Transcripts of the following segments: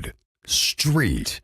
Neighborhood. Street.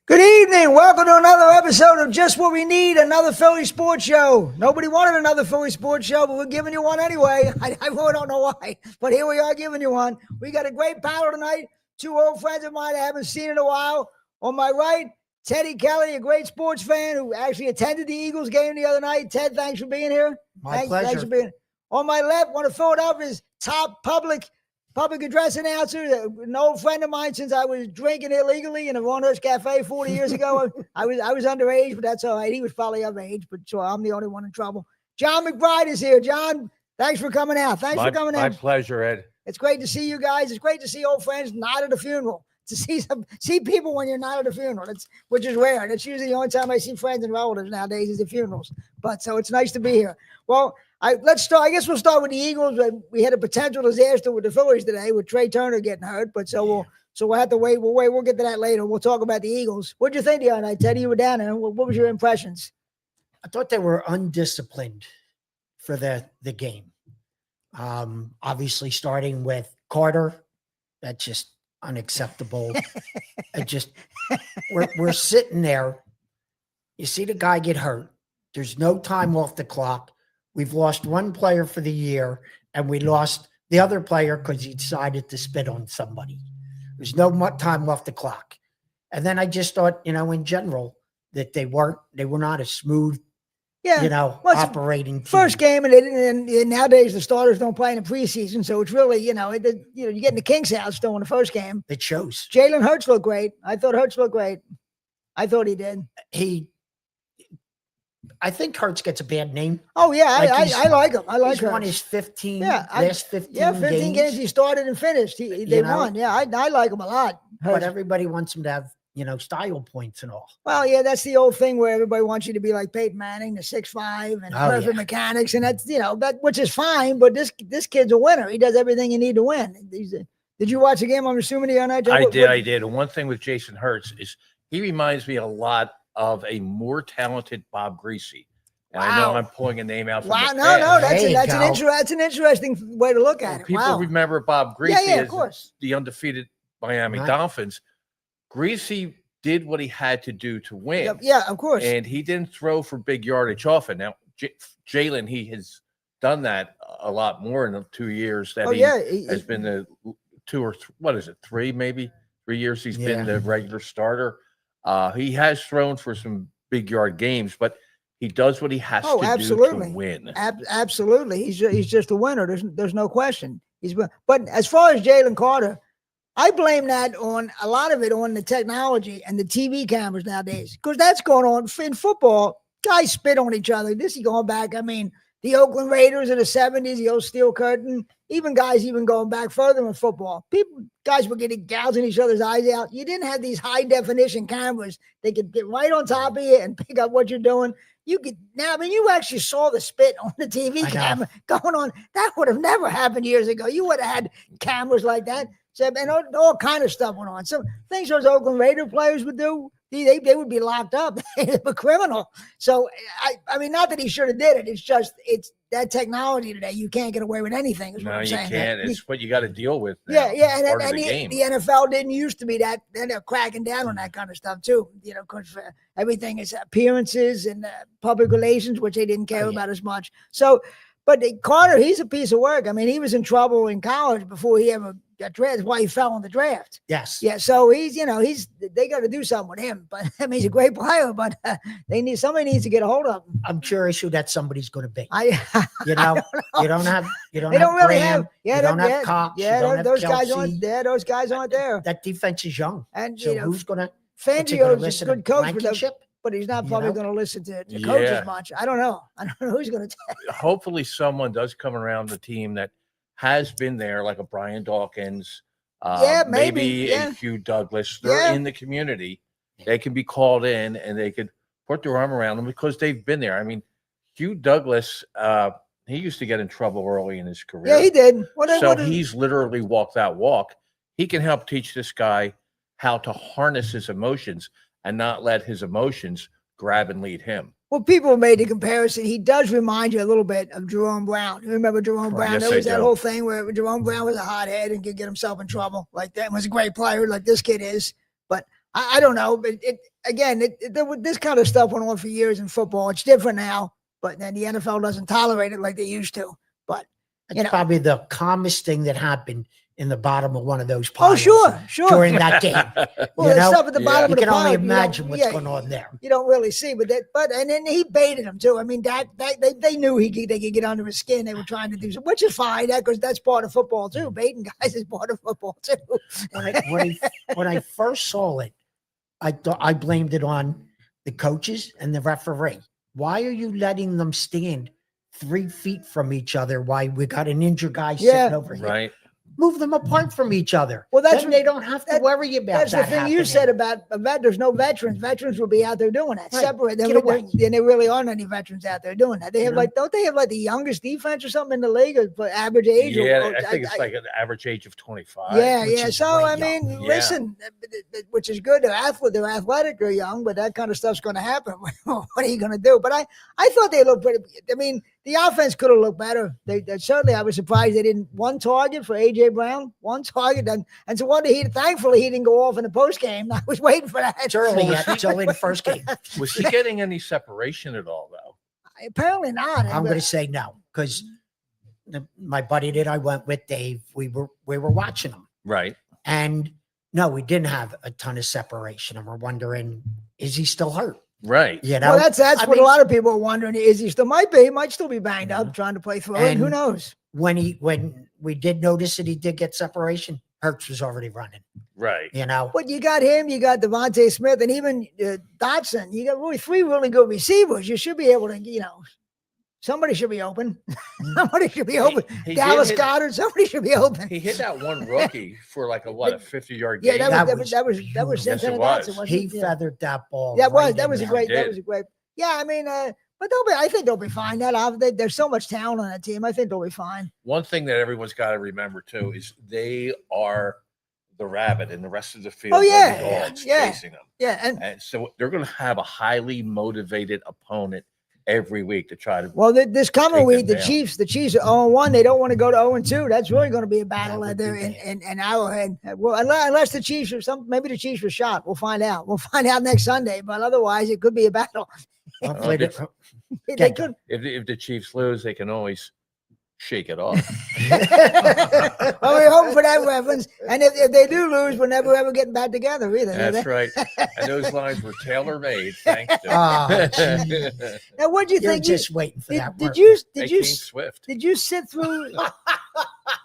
Good evening. Welcome to another episode of Just What We Need, another Philly sports show. Nobody wanted another Philly sports show, but we're giving you one anyway. I really don't know why, but here we are giving you one. We got a great panel tonight. Two old friends of mine I haven't seen in a while. On my right, Teddy Kelly, a great sports fan who actually attended the Eagles game the other night. Ted, thanks for being here. My pleasure. Thanks for being here. On my left, one of Philadelphia's top public address announcer, an old friend of mine since I was drinking illegally in a Ronhurst Cafe 40 years ago. I was underage, but that's all right. He was probably of age, but so I'm the only one in trouble. John McBride is here. John, thanks for coming out. Thanks for coming out. My pleasure, Ed. It's great to see you guys. It's great to see old friends not at a funeral. To see people when you're not at a funeral, which is rare. That's usually the only time I see friends and relatives nowadays is at funerals. But so it's nice to be here. Well, let's start. I guess we'll start with the Eagles. We had a potential disaster with the Phillies today with Trey Turner getting hurt. But we'll have to wait. We'll get to that later. We'll talk about the Eagles. What'd you think the other night, Teddy? You were down there. What was your impressions? I thought they were undisciplined for the game. Obviously, starting with Carter, that's just unacceptable. We're sitting there. You see the guy get hurt. There's no time off the clock. We've lost one player for the year, and we lost the other player because he decided to spit on somebody. There's no time off the clock. And then I just thought, in general, that they were not a smooth, operating team. First game, and nowadays the starters don't play in the preseason, so it's really, you get in the King's house still in the first game. It shows. Jalen Hurts looked great. I thought Hurts looked great. I thought he did. I think Hurts gets a bad name. Oh, yeah, I like him. I like he's Hurts. won his 15 games he started and finished. They won. Yeah, I like him a lot. Hurts. But everybody wants him to have, style points and all. Well, yeah, that's the old thing where everybody wants you to be like Peyton Manning, the 6'5", and perfect mechanics, and that's, which is fine, but this kid's a winner. He does everything you need to win. Did you watch the game? I'm assuming the other night, Joe? I did. And one thing with Jason Hurts is he reminds me a lot of a more talented Bob Greasy. And I know I'm pulling a name out from the past. That's an interesting way to look at it. People remember Bob Greasy of course. The undefeated Miami Dolphins. Greasy did what he had to do to win. Yeah, of course. And he didn't throw for big yardage often. Now, Jalen, he has done that a lot more in the 2 years that he has been the 3 maybe? 3 years he's been the regular starter. He has thrown for some big yard games, but he does what he has to do to win. Absolutely. He's just a winner. There's no question. But as far as Jalen Carter, I blame that on a lot of it on the technology and the TV cameras nowadays, because that's going on in football. Guys spit on each other. This is going back. I mean, the Oakland Raiders in the 70s, the old steel curtain, even going back further in football. Guys were gouging each other's eyes out. You didn't have these high definition cameras. They could get right on top of you and pick up what you're doing. You actually saw the spit on the TV camera going on. That would have never happened years ago. You would have had cameras like that. So, and all kind of stuff went on. So things those Oakland Raider players would do, they would be locked up. They're a criminal. So, I mean, not that he should have did it. It's that technology today. You can't get away with anything. Is what I'm saying. You can't. It's what you got to deal with now. And the NFL didn't used to be that. Then they're cracking down on that kind of stuff too. Because everything is appearances and public relations, which they didn't care about as much. So, but Carter, he's a piece of work. I mean, he was in trouble in college before he ever got drafted. That's why he fell in the draft. Yes. Yeah. So they got to do something with him. But I mean, he's a great player. But somebody needs to get a hold of him. I'm curious who that somebody's going to be. You don't have Graham, you don't have Cox. Yeah, those guys Kelsey. aren't there. Those guys aren't there. That defense is young. And so who's going to? Fangio's a good coach, but he's not probably going to listen to the coach as much. I don't know who's going to. Hopefully, someone does come around the team that has been there, like a Brian Dawkins, maybe a Hugh Douglas. They're in the community. They can be called in and they could put their arm around them because they've been there. I mean, Hugh Douglas, he used to get in trouble early in his career. Yeah, he did. He's literally walked that walk. He can help teach this guy how to harness his emotions and not let his emotions grab and lead him. Well, people made the comparison. He does remind you a little bit of Jerome Brown. You remember Jerome Brown? Yes, There was I that do. whole thing where Jerome Brown was a hothead and could get himself in trouble like that. And was a great player like this kid is. But I don't know. But this kind of stuff went on for years in football. It's different now. But then the NFL doesn't tolerate it like they used to. But It's probably the calmest thing that happened in the bottom of one of those oh, piles. sure. During that game. Well, You the know? stuff at the bottom You of the can only pile, imagine what's going on there. You don't really see, but and then he baited him too. I mean, they knew they could get under his skin. They were trying to do something, which is fine. Because that's part of football too. Baiting guys is part of football too. When I first saw it, I blamed it on the coaches and the referee. Why are you letting them stand 3 feet from each other while we got an injured guy sitting over here? Right. Move them apart from each other. Well, that's then they don't have to worry about that's that. the thing you said about there's no veterans. Veterans will be out there doing that. Right. Separate. Get away. Then there really aren't any veterans out there doing that. They have don't they have like the youngest defense or something in the league for average age? Yeah, I think it's like an average age of 25. Yeah. So I way mean, young. listen, which is good. They're athletic, they're young, but that kind of stuff's going to happen. What are you going to do? But I thought they looked pretty. I mean, the offense could have looked better. They certainly. I was surprised they didn't one target for AJ Brown, one target, and so thankfully he didn't go off in the post game. I was waiting for that. It's early yet. It's only the first game. Was he getting any separation at all, though? Apparently not. I'm going to say no because my buddy that I went with, Dave, we were watching him, Right. and no, we didn't have a ton of separation, and we're wondering, is he still hurt? Right. You know, well, that's what a lot of people are wondering. Is he still might still be banged up trying to play through it. Who knows? When we did notice that he did get separation, Hurts was already running. Right. You know, But you got him, you got Devontae Smith, and even Dotson. You got really 3 really good receivers. You should be able to, somebody should be open. Somebody should be open. He Dallas Goedert, somebody should be open. He hit that one rookie for like a 50-yard Yeah, game. that was huge. Yes, it Lieutenant was. Dotson, wasn't he it? feathered that ball. That right was in a there. great. Yeah, I mean, but I think they'll be fine. There's so much talent on that team. I think they'll be fine. One thing that everyone's got to remember too is they are the rabbit, and the rest of the field are the dogs chasing them. Yeah, And so they're going to have a highly motivated opponent every week to try to. well, this coming take week, them the down. Chiefs are 0-1. They don't want to go to 0-2. That's really going to be a battle out there in Arrowhead. Well, unless the Chiefs maybe the Chiefs were shot. We'll find out. We'll find out next Sunday. But otherwise, it could be a battle. Hopefully They could. If the Chiefs lose, they can always shake it off. Well, we're hoping for that reference. And if they do lose, we're never ever getting back together either. That's right. And those lines were tailor made. Thanks to. Oh, Now, what do you you're think? just waiting for that. Did word. you King Swift. did you sit through?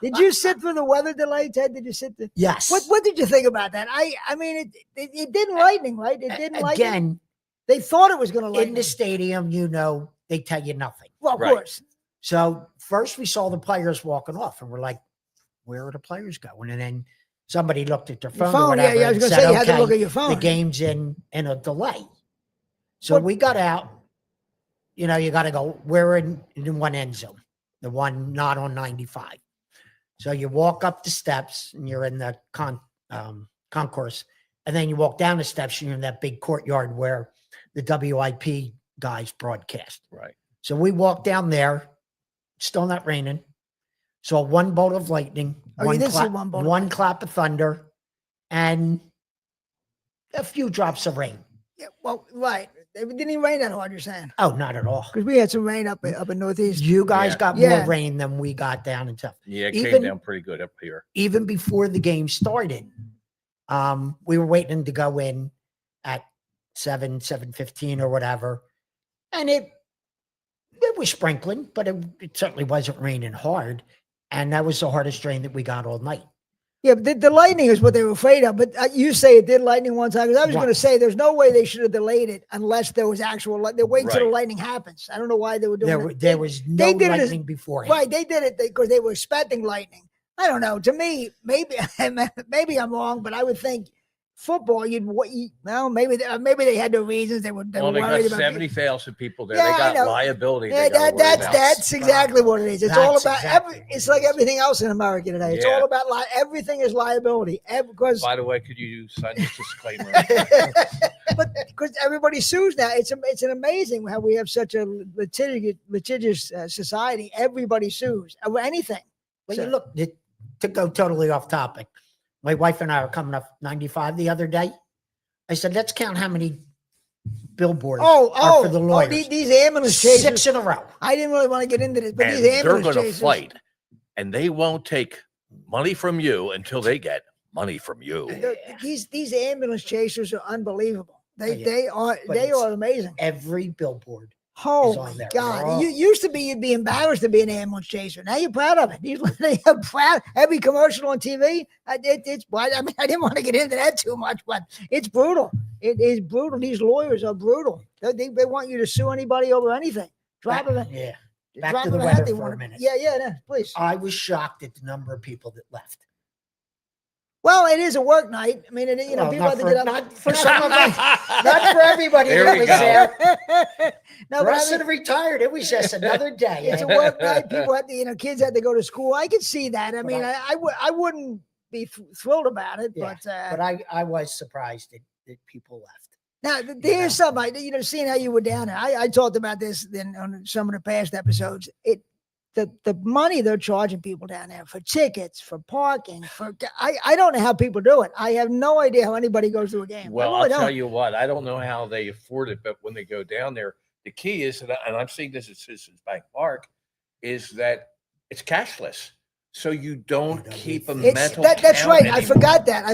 Did you sit through the weather delay, Ted? Did you sit through? Yes. What did you think about that? I mean, it didn't lightning, right? It didn't lightning. Again, They thought it was going to in lightning. the stadium, they tell you nothing. Well, of Right. course. So first we saw the players walking off, and we're like, "Where are the players going?" And then somebody looked at their Your phone. Or phone, whatever yeah, I was and going to said, say you had to "Okay, look at your phone. the game's in a delay." So What- we got out. You got to go. We're in one end zone, the one not on 95. So you walk up the steps, and you're in the concourse, and then you walk down the steps, and you're in that big courtyard where the WIP guys broadcast. Right. So we walked down there, still not raining. Saw one bolt of lightning, Oh, you did see one bolt of lightning. clap of thunder, and a few drops of rain. Yeah, well, right. It didn't even rain that hard, you're saying. Oh, not at all. Because we had some rain up in Northeast. You guys Yeah. got Yeah. more rain than we got down and stuff. Yeah, it Even- came down pretty good up here. Even before the game started, we were waiting to go in at 7:15 or whatever, and it was sprinkling, but it certainly wasn't raining hard. And that was the hardest rain that we got all night. Yeah, but the lightning is what they were afraid of. But you say it did lightning one time. Because I was going to Once. say there's no way they should have delayed it unless there was actual. They wait until the Right. lightning happens. I don't know why they were doing it. There was no did it as- lightning beforehand. Right, they did it because they were expecting lightning. I don't know. To me, maybe I'm wrong, but I would think football, well, maybe they had their reasons. They were They worried got about 70,000 people there. Yeah, they I know. got liability. Yeah, they gotta worry about. that's exactly what it is. It's all That's about exactly what it's it like is. everything else in America today. It's Yeah. all about everything is liability. Because By the way, could you sign this disclaimer? but because everybody sues now, it's an amazing how we have such a litigious society. Everybody sues over anything. Well, So- you look, to go totally off topic, my wife and I were coming up 95 the other day. I said, let's count how many billboards are for the lawyers. These ambulance chasers. 6 in a row. I didn't really want to get into this, but And these they're ambulance going to chasers. fight, and they won't take money from you until they get money from you. These ambulance chasers are unbelievable. They But they it's are amazing. Every billboard. Oh on my there. God! They're all- You used to be you'd be embarrassed to be an ambulance chaser. Now you're proud of it. You're proud. Every commercial on TV. It's. I mean, I didn't want to get into that too much, but it's brutal. It is brutal. These lawyers are brutal. They want you to sue anybody over anything. Drop of it. Yeah. Back Drop to the of a hat, weather they for a want- minute. Yeah, please. I was shocked at the number of people that left. Well, it is a work night. I mean, Well, people have to get up. not for some of us, not for everybody There that we was go. there. No, For but I us mean, that are retired, it was just another day. it's a work night. People had to, kids had to go to school. I could see that. I But mean, I wouldn't be thrilled about it, Yeah, but But I was surprised that people left. now here's something. Seeing how you were down there, I talked about this then on some of the past episodes. The money they're charging people down there for tickets, for parking, I don't know how people do it. I have no idea how anybody goes to a game. Well, I I'll really tell don't. you what, I don't know how they afford it, but when they go down there, the key is, and I'm seeing this at Citizens Bank Park, is that it's cashless. So you don't keep a mental That's count right. I anymore. forgot that.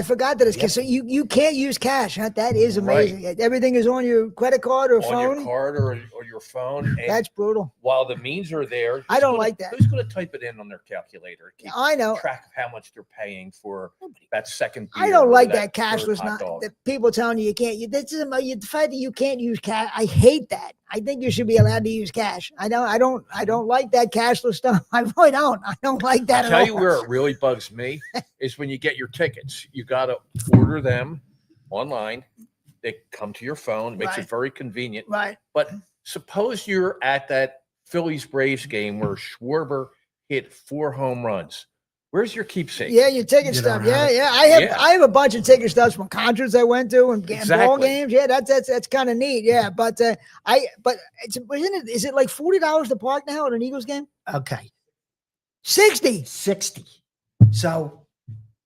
It's Yep. so you can't use cash. Huh? That is Right. amazing. Everything is on your credit card or on phone. your card or your phone. And That's brutal. while the means are there, I don't who's like that. Who's going to type it in on their calculator? Keep I know. track of how much they're paying for that second. I beer don't or like that third cashless. hot Not dog. the people telling you can't. The fact that you can't use cash. I hate that. I think you should be allowed to use cash. I don't like that cashless stuff. I really don't. I don't like that I'll at tell all. you where it really bugs me is when you get your tickets. You got to order them online. They come to your phone. It makes Right. it very convenient. Right. But suppose you're at that Phillies Braves game where Schwarber hit 4 home runs. Where's your keepsake? Yeah, your ticket You stuff. don't have Yeah, it. I have a bunch of ticket stubs from concerts I went to and ball Exactly. games. Yeah, that's kind of neat. Yeah, but is it like $40 to park now at an Eagles game? Okay. 60. 60. So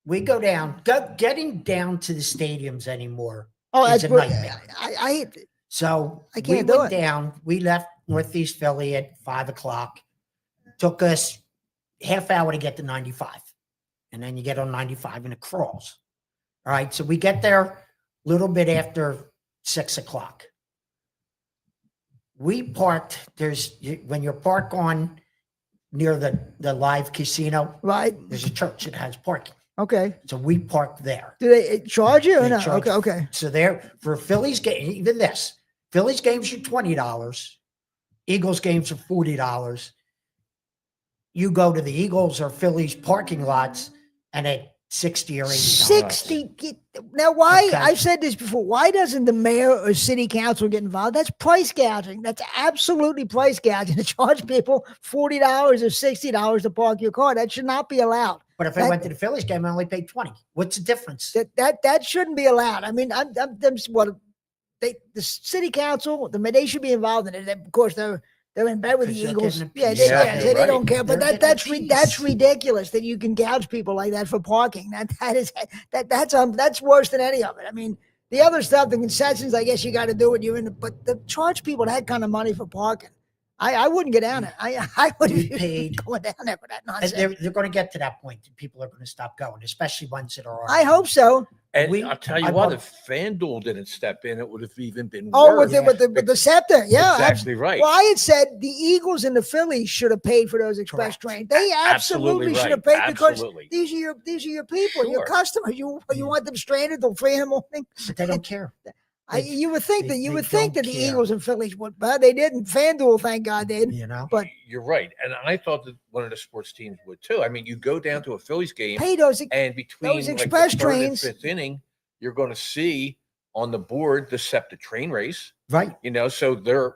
we go down, getting down to the stadiums anymore. Oh, It's that's a brilliant. nightmare. I hate it. So I we can't do went it. down, we left Northeast Philly at 5:00. Took us half hour to get to 95. And then you get on 95 and it crawls. All right. So we get there a little bit after 6:00. We parked, when you park on near the live casino, Right. there's a church that has parking. Okay. So we parked there. Do they charge you or They no? charge- Okay. So there for Phillies game, even this, Phillies games are $20. Eagles games are $40. You go to the Eagles or Phillies parking lots and at $60 or $80. 60. Now, why? Okay. I've said this before. Why doesn't the mayor or city council get involved? That's price gouging. That's absolutely price gouging to charge people $40 or $60 to park your car. That should not be allowed. But if I went to the Phillies game, I only paid 20. What's the difference? That shouldn't be allowed. I mean, the city council, they should be involved in it. Of course, they're in bed with the Because they're Eagles. getting a Yeah, piece. they, Yeah, yeah, you're they don't right. care. But They're that's getting a that's piece. ridiculous that you can gouge people like that for parking. That's worse than any of it. I mean, the other stuff, the concessions, I guess you got to do it. But to charge people that kind of money for parking, I wouldn't get down there. I wouldn't We paid- be going down there for that And nonsense. they're going to get to that point that people are going to stop going, especially ones that are. I hope so. And We- I'll tell you I what, want- if FanDuel didn't step in, it would have even been Oh, worse. with the scepter, yeah, exactly right. Well, I had said the Eagles and the Phillies should have paid for those express Correct. trains. They absolutely should have paid because Absolutely. these are your people, your Sure. customers. You want them stranded till 3 a.m. But they don't care. You would think they- that they the don't care. Eagles and Phillies would, but they didn't. FanDuel, thank God, did. You know? But You're right. And I thought that one of the sports teams would too. I mean, you go down to a Phillies game pay those. and between Those like the express third and trains- fifth inning, you're going to see on the board the SEPTA train race. Right. So they're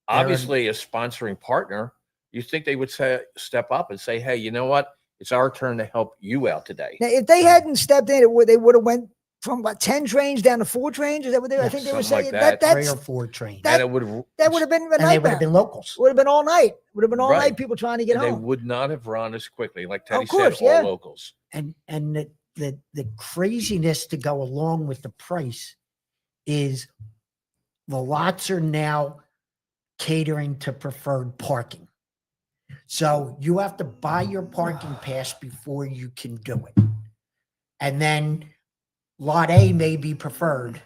obviously a sponsoring partner. You think they would step up and say, hey, you know what? It's our turn to help you out today. Now, if they hadn't stepped in, they would have went from 10 trains down to 4 trains. Is that what I think they were saying? Like that's 3 or 4 trains. That would have been a and they would have been locals. Would have been all night. Would have been all night people trying to get home. They would not have run as quickly. Like Teddy course, said, all locals. And the craziness to go along with the price is the lots are now catering to preferred parking. So you have to buy your parking pass before you can do it. And then lot A may be preferred,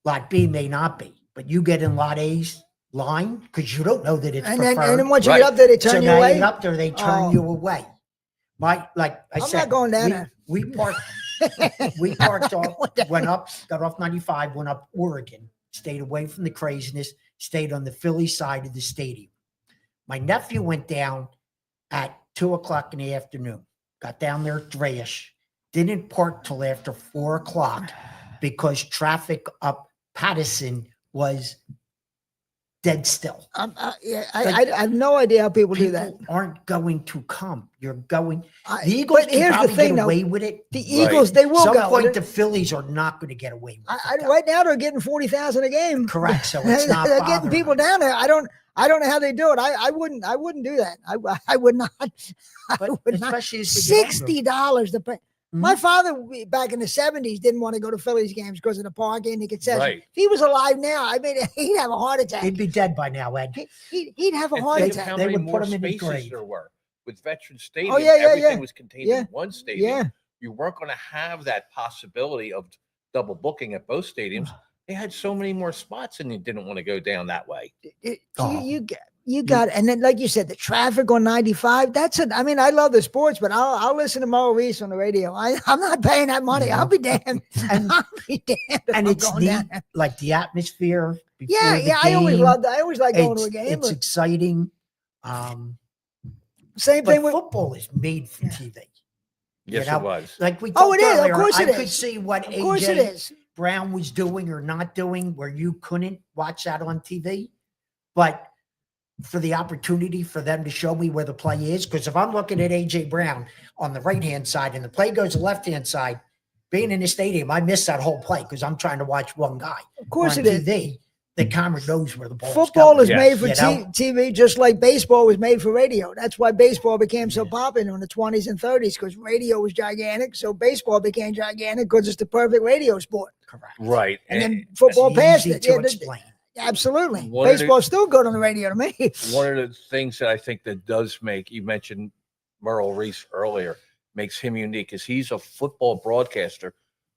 lot B may not be, but you get in lot A's line because you don't know that it's preferred. And then once you get up there, they turn you away. Up there, they turn you away. I'm not going down there. We parked. We parked off, got off 95, went up Oregon, stayed away from the craziness, stayed on the Philly side of the stadium. My nephew went down at 2:00 in the afternoon, got down there at 3-ish, didn't park till after 4:00 because traffic up Patterson was dead still. I have no idea how people do that. Aren't going to come. You're going. The Eagles Eagles can here's the probably thing, get away with it. The Eagles, they will Some go. point, the Phillies are not going to get away with it. Right now, they're getting 40,000 a game. Correct. So it's not. They're getting people down there. I don't know how they do it. I wouldn't do that. I would not. I would not. $60 to pay. My father back in the 70s didn't want to go to Phillies games because of the parking, the concession. Right. If he was alive now, I mean, he'd have a heart attack. He'd be dead by now, Ed. He'd have a heart attack. How They many would more put him in the spaces grave. there were with Veteran Stadium? Everything was contained in one stadium. Yeah. You weren't going to have that possibility of double booking at both stadiums. They had so many more spots, and you didn't want to go down that way. You got, and then like you said, the traffic on 95. That's it. I mean, I love the sports, but I'll listen to Mo Reese on the radio. I'm not paying that money. I'll be damned. I'll be damned. And it's like the atmosphere. Yeah. I always loved that. I always like going to a game. It's exciting. Same thing with football is made for TV. Yes, it was. Like we it is. earlier, Of course it is. I could see what of course it AJ is. Brown was doing or not doing where you couldn't watch that on TV. But for the opportunity for them to show me where the play is, because if I'm looking at AJ Brown on the right-hand side and the play goes to the left-hand side, being in the stadium, I miss that whole play because I'm trying to watch one guy. Of course on it is. TV, the camera knows where the ball is. Football is Yes. made for You know? TV, just like baseball was made for radio. That's why baseball became so popular in the 20s and 30s, because radio was gigantic. So baseball became gigantic because it's the perfect radio sport. Correct. Right. And then football It's passed easy it. to Yeah, explain. absolutely. One of the- Baseball's still good on the radio to me. One of the things that I think that does make, you mentioned Merle Reese earlier, makes him unique is he's a football broadcaster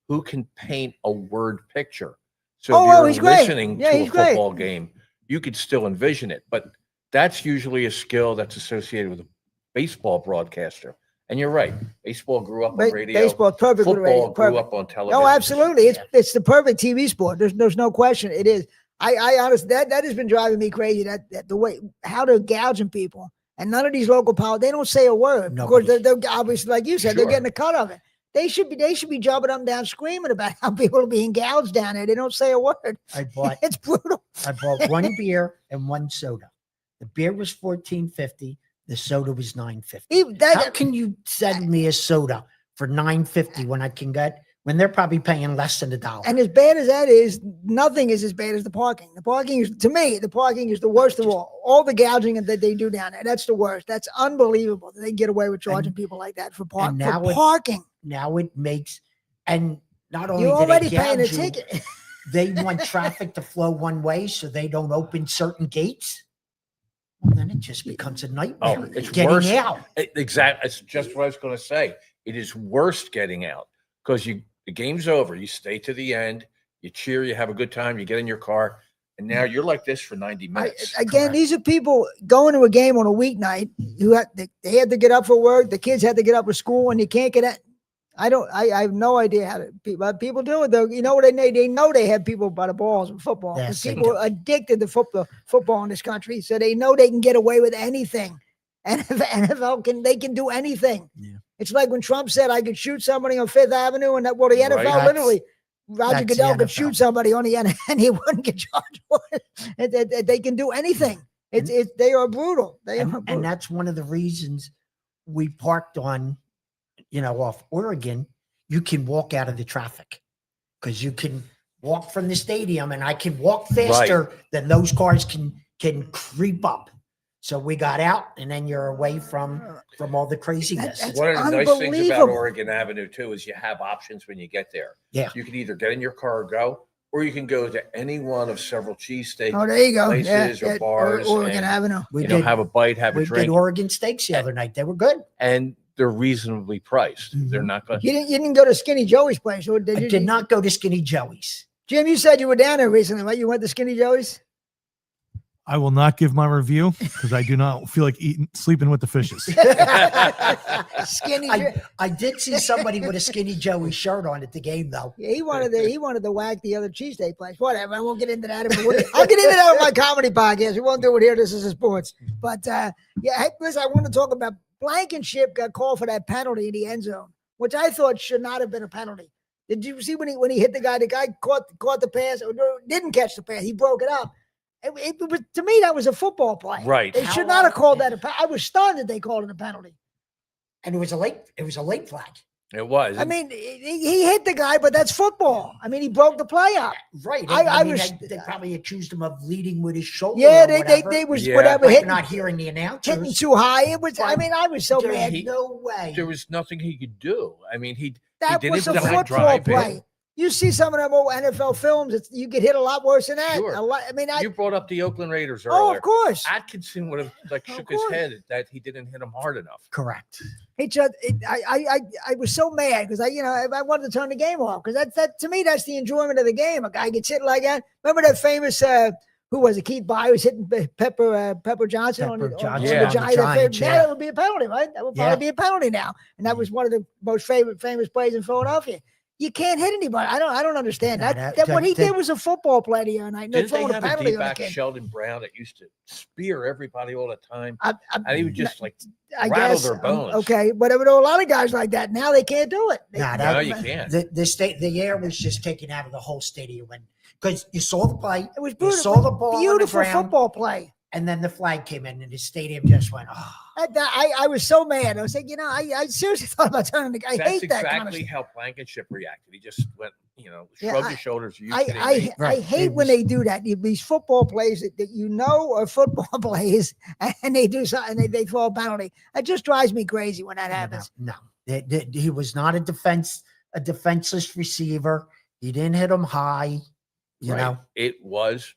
who can paint a word picture. So if he's you're great. listening Yeah, to a he's great. football game, you could still envision it. But that's usually a skill that's associated with a baseball broadcaster. And you're right. Baseball grew up on radio. Baseball perfect with radio. Football grew Perfect. up on television. No, absolutely. It's the perfect TV sport. There's no question. It is. I honestly, that has been driving me crazy. That the way how they're gouging people, and none of these local power, they don't say a word. Nobody. Of course, they're obviously, like you said, they're Sure. getting a cut of it. They should be jumping up and down screaming about how people are being gouged down there. They don't say a word. It's brutal. I bought one beer and one soda. The beer was $14.50. The soda was $9.50. How can you send me a soda for $9.50 when they're probably paying less than $1? And as bad as that is, nothing is as bad as the parking. The parking is, to me, the parking is the worst of all. All the gouging that they do down there, that's the worst. That's unbelievable that they get away with charging people like that for parking. Now it makes, and not only You're do already they paying a gouge you, ticket. they want traffic to flow one way so they don't open certain gates. Well, then it just becomes a nightmare. Oh, it's getting worse. out. Exactly. It's just what I was going to say. It is worse getting out because the game's over. You stay to the end. You cheer. You have a good time. You get in your car. And now you're like this for 90 minutes. Again, these are people going to a game on a weeknight who they had to get up for work. The kids had to get up for school, and you can't get out. I have no idea how people do it though. You know what they know they have people by the balls in football. Yes, People are addicted to football in this country, so they know they can get away with anything. And if NFL they can do anything. Yeah. It's like when Trump said I could shoot somebody on Fifth Avenue, and the NFL literally Roger That's the Goodell could NFL. shoot somebody on the end and he wouldn't get charged for it. They can do anything. They are brutal. They are brutal. And that's one of the reasons we parked on, off Oregon. You can walk out of the traffic because you can walk from the stadium, and I can walk faster than those cars can creep up. So we got out, and then you're away from all the craziness. That's One of the nice things about unbelievable. Oregon Avenue too is you have options when you get there. Yeah. You can either get in your car or go, or you can go to any one of several cheesesteak Oh, there you go. places or bars. Oregon and, Avenue. We have a bite, have a we did drink, Oregon steaks the other night. They were good. and they're reasonably priced. They're not going. You didn't go to Skinny Joey's place, or did I you? did not go to Skinny Joey's. Jim, you said you were down there recently, right? You went to Skinny Joey's? I will not give my review because I do not feel like sleeping with the fishes. Skinny Joe. I did see somebody with a Skinny Joey shirt on at the game, though. Yeah, he wanted to whack the other cheesesteak place. Whatever. I won't get into that. I'll get into that with my comedy podcast. We won't do it here. This is a sports. But hey, listen, I want to talk about Blankenship got called for that penalty in the end zone, which I thought should not have been a penalty. Did you see when he hit the guy? The guy caught the pass or didn't catch the pass. He broke it up. It was, to me, that was a football play. Right. They should not have called that a penalty. I was stunned that they called it a penalty. And it was a late flag. It was. I mean, he hit the guy, but that's football. I mean, he broke the play up. Right. I mean, was. they probably accused him of leading with his shoulder. Yeah, or they was Yeah. whatever like hitting, not hearing the announcers. hitting too high. It was. I mean, I was so There's mad. no way. there was nothing he could do. I mean, That didn't was a have to football drive play. in. You see some of them old NFL films. You get hit a lot worse than that. Sure. A lot. I mean, You brought up the Oakland Raiders oh, earlier. of course. Atkinson would have Of shook his course. head that he didn't hit him hard enough. Correct. I was so mad because I wanted to turn the game off because that to me that's the enjoyment of the game. A guy gets hit like that. Remember that famous who was it? Keith Byer was hitting Pepper Johnson on the Johnson on the Giants, Now yeah. that would be a penalty, right? That would probably be a penalty now, and that was one of the most famous plays in Philadelphia. You can't hit anybody. I don't understand No, that. What he did was a football play the other night. No Didn't they throwing a have a penalty on the D-back kid. Sheldon Brown that used to spear everybody all the time? I And he would just like I rattle guess their bones. okay, but there were a lot of guys like that. Now they can't do it. Nah, No, you can't. The air was just taken out of the whole stadium because you saw the play. It was You beautiful. saw the ball on the Beautiful ground, football play. and then the flag came in, and the stadium just went, oh. I was so mad. I was like, I seriously thought about turning the guy. I That's hate that exactly kind of stuff. how Blankenship reacted. He just went, Yeah, shrugged his shoulders. Are you kidding me? I Right. hate It when was- they do that. These football plays that are football plays, and they do something. They throw a penalty. It just drives me crazy when that happens. No. He was not a defenseless receiver. He didn't hit him high. You Right. know. It was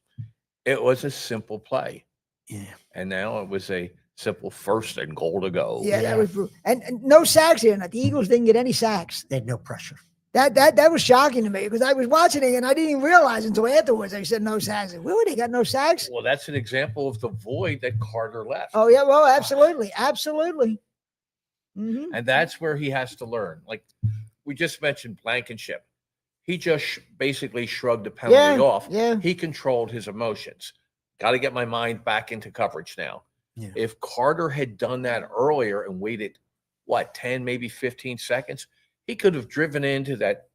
a simple play. Yeah. And now it was a simple first and goal to go. Yeah, that was brutal. And no sacks here. The Eagles didn't get any sacks. They had no pressure. That was shocking to me because I was watching it and I didn't even realize until afterwards they said no sacks. Really, they got no sacks? Well, that's an example of the void that Carter left. Oh yeah, well, absolutely. Mm-hmm. And that's where he has to learn. Like we just mentioned Blankenship. He just basically shrugged the penalty off. Yeah. He controlled his emotions. Got to get my mind back into coverage now. Yeah. If Carter had done that earlier and waited, 10, maybe 15 seconds, he could have driven into that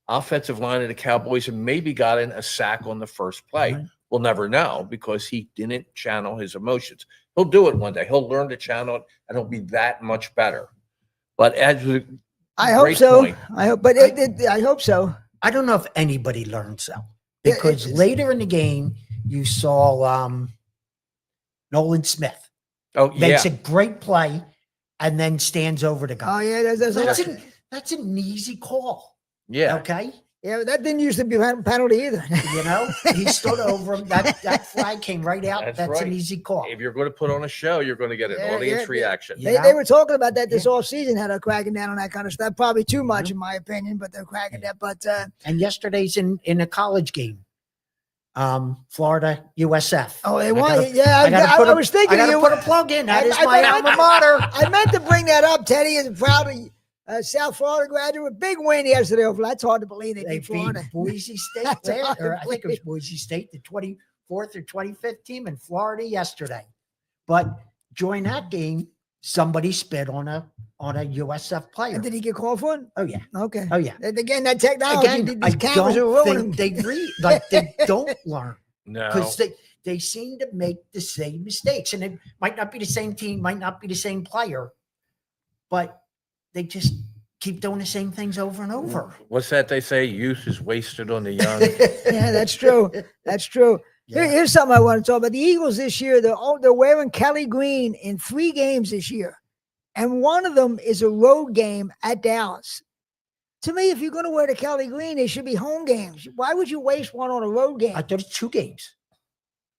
offensive line of the Cowboys and maybe gotten a sack on the first play. Right. We'll never know because he didn't channel his emotions. He'll do it one day. He'll learn to channel it, and he'll be that much better. But I hope great so. point. I hope, but I hope so. I don't know if anybody learned so Yeah, because it's- later in the game you saw Nolan Smith makes a great play and then stands over the Oh guy. yeah, That's an easy call. Yeah. Okay. yeah. That didn't used to be a penalty either. You know, he stood over him. That flag came right out. That's That's an right. easy call. If you're going to put on a show, you're going to get an Yeah, audience yeah, reaction. Yeah. They were talking about that this off season, how they're cracking down on that kind of stuff. Probably too much, in my opinion, but they're cracking that. But And yesterday's in a college game, Florida USF. oh, they I won. gotta- Yeah, I was thinking I of gotta you. put a plug in. That I- is I- my I- alma mater. I meant to bring that up. Teddy is proud of South Florida graduate. Big win yesterday. That's hard to believe they They beat Florida. beat Boise State, That's there, hard to or I think it was believe. Boise State, the 24th or 25th team in Florida yesterday. But during that game, somebody spit on a USF player. And did he get called for it? Oh yeah. Okay. Oh yeah. And again, that technology, Again, these I cameras are don't ruining. think they don't learn No. because they seem to make the same mistakes, and it might not be the same team, might not be the same player, but they just keep doing the same things over and over. What's that they say? Youth is wasted on the young. Yeah, that's true. That's true. Yeah. Here's something I want to talk about. The Eagles this year, they're wearing Kelly Green in 3 games this year. And one of them is a road game at Dallas. To me, if you're going to wear the Kelly Green, they should be home games. Why would you waste one on a road game? I thought it's 2 games.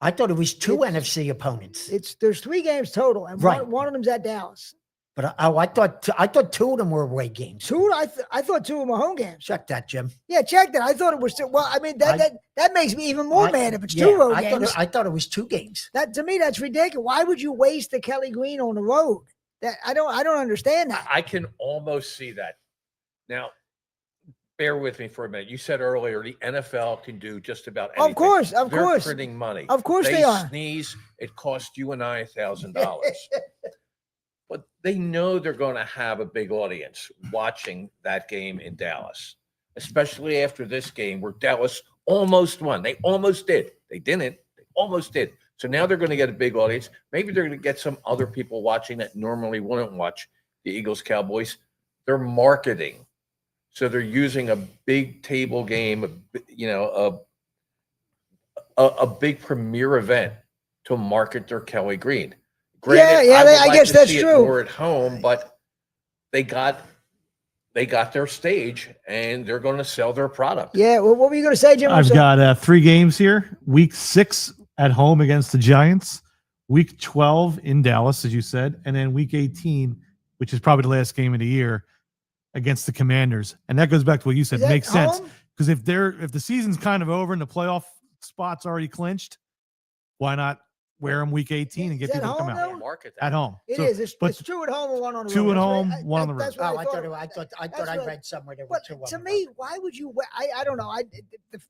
I thought it was 2 NFC opponents. There's 3 games total, and Right. one of them's at Dallas. But I thought 2 of them were away games. 2, I thought 2 of them were home games. Check that, Jim. Yeah, check that. I thought it was 2. Well, I mean that makes me even more mad if it's 2 road games. I thought it was 2 games. That to me, that's ridiculous. Why would you waste the Kelly Green on the road? That I don't understand that. I can almost see that. Now, bear with me for a minute. You said earlier the NFL can do just about anything. Of course, They're course. printing money. Of course they are. Sneeze, it cost you and I $1,000. But they know they're going to have a big audience watching that game in Dallas, especially after this game where Dallas almost won. They almost did. They didn't. They almost did. So now they're going to get a big audience. Maybe they're going to get some other people watching that normally wouldn't watch the Eagles Cowboys. They're marketing. So they're using a big table game, a big premier event to market their Kelly Green. Granted, I guess that's true. More at home, but they got their stage and they're going to sell their product. Yeah. Well, what were you going to say, Jim? I've got 3 games here. Week 6 at home against the Giants. Week 12 in Dallas, as you said, and then Week 18, which is probably the last game of the year, against the Commanders. And that goes back to what you said. Makes sense because if the season's kind of over and the playoff spot's already clinched, why not wear them Week 18 and get people to come out Market at home? It is. It's 2 at home and 1 on the road. 2 at home, 1 on the road. That's what I thought I read somewhere there were 2 on the road. To me, why would you? I don't know.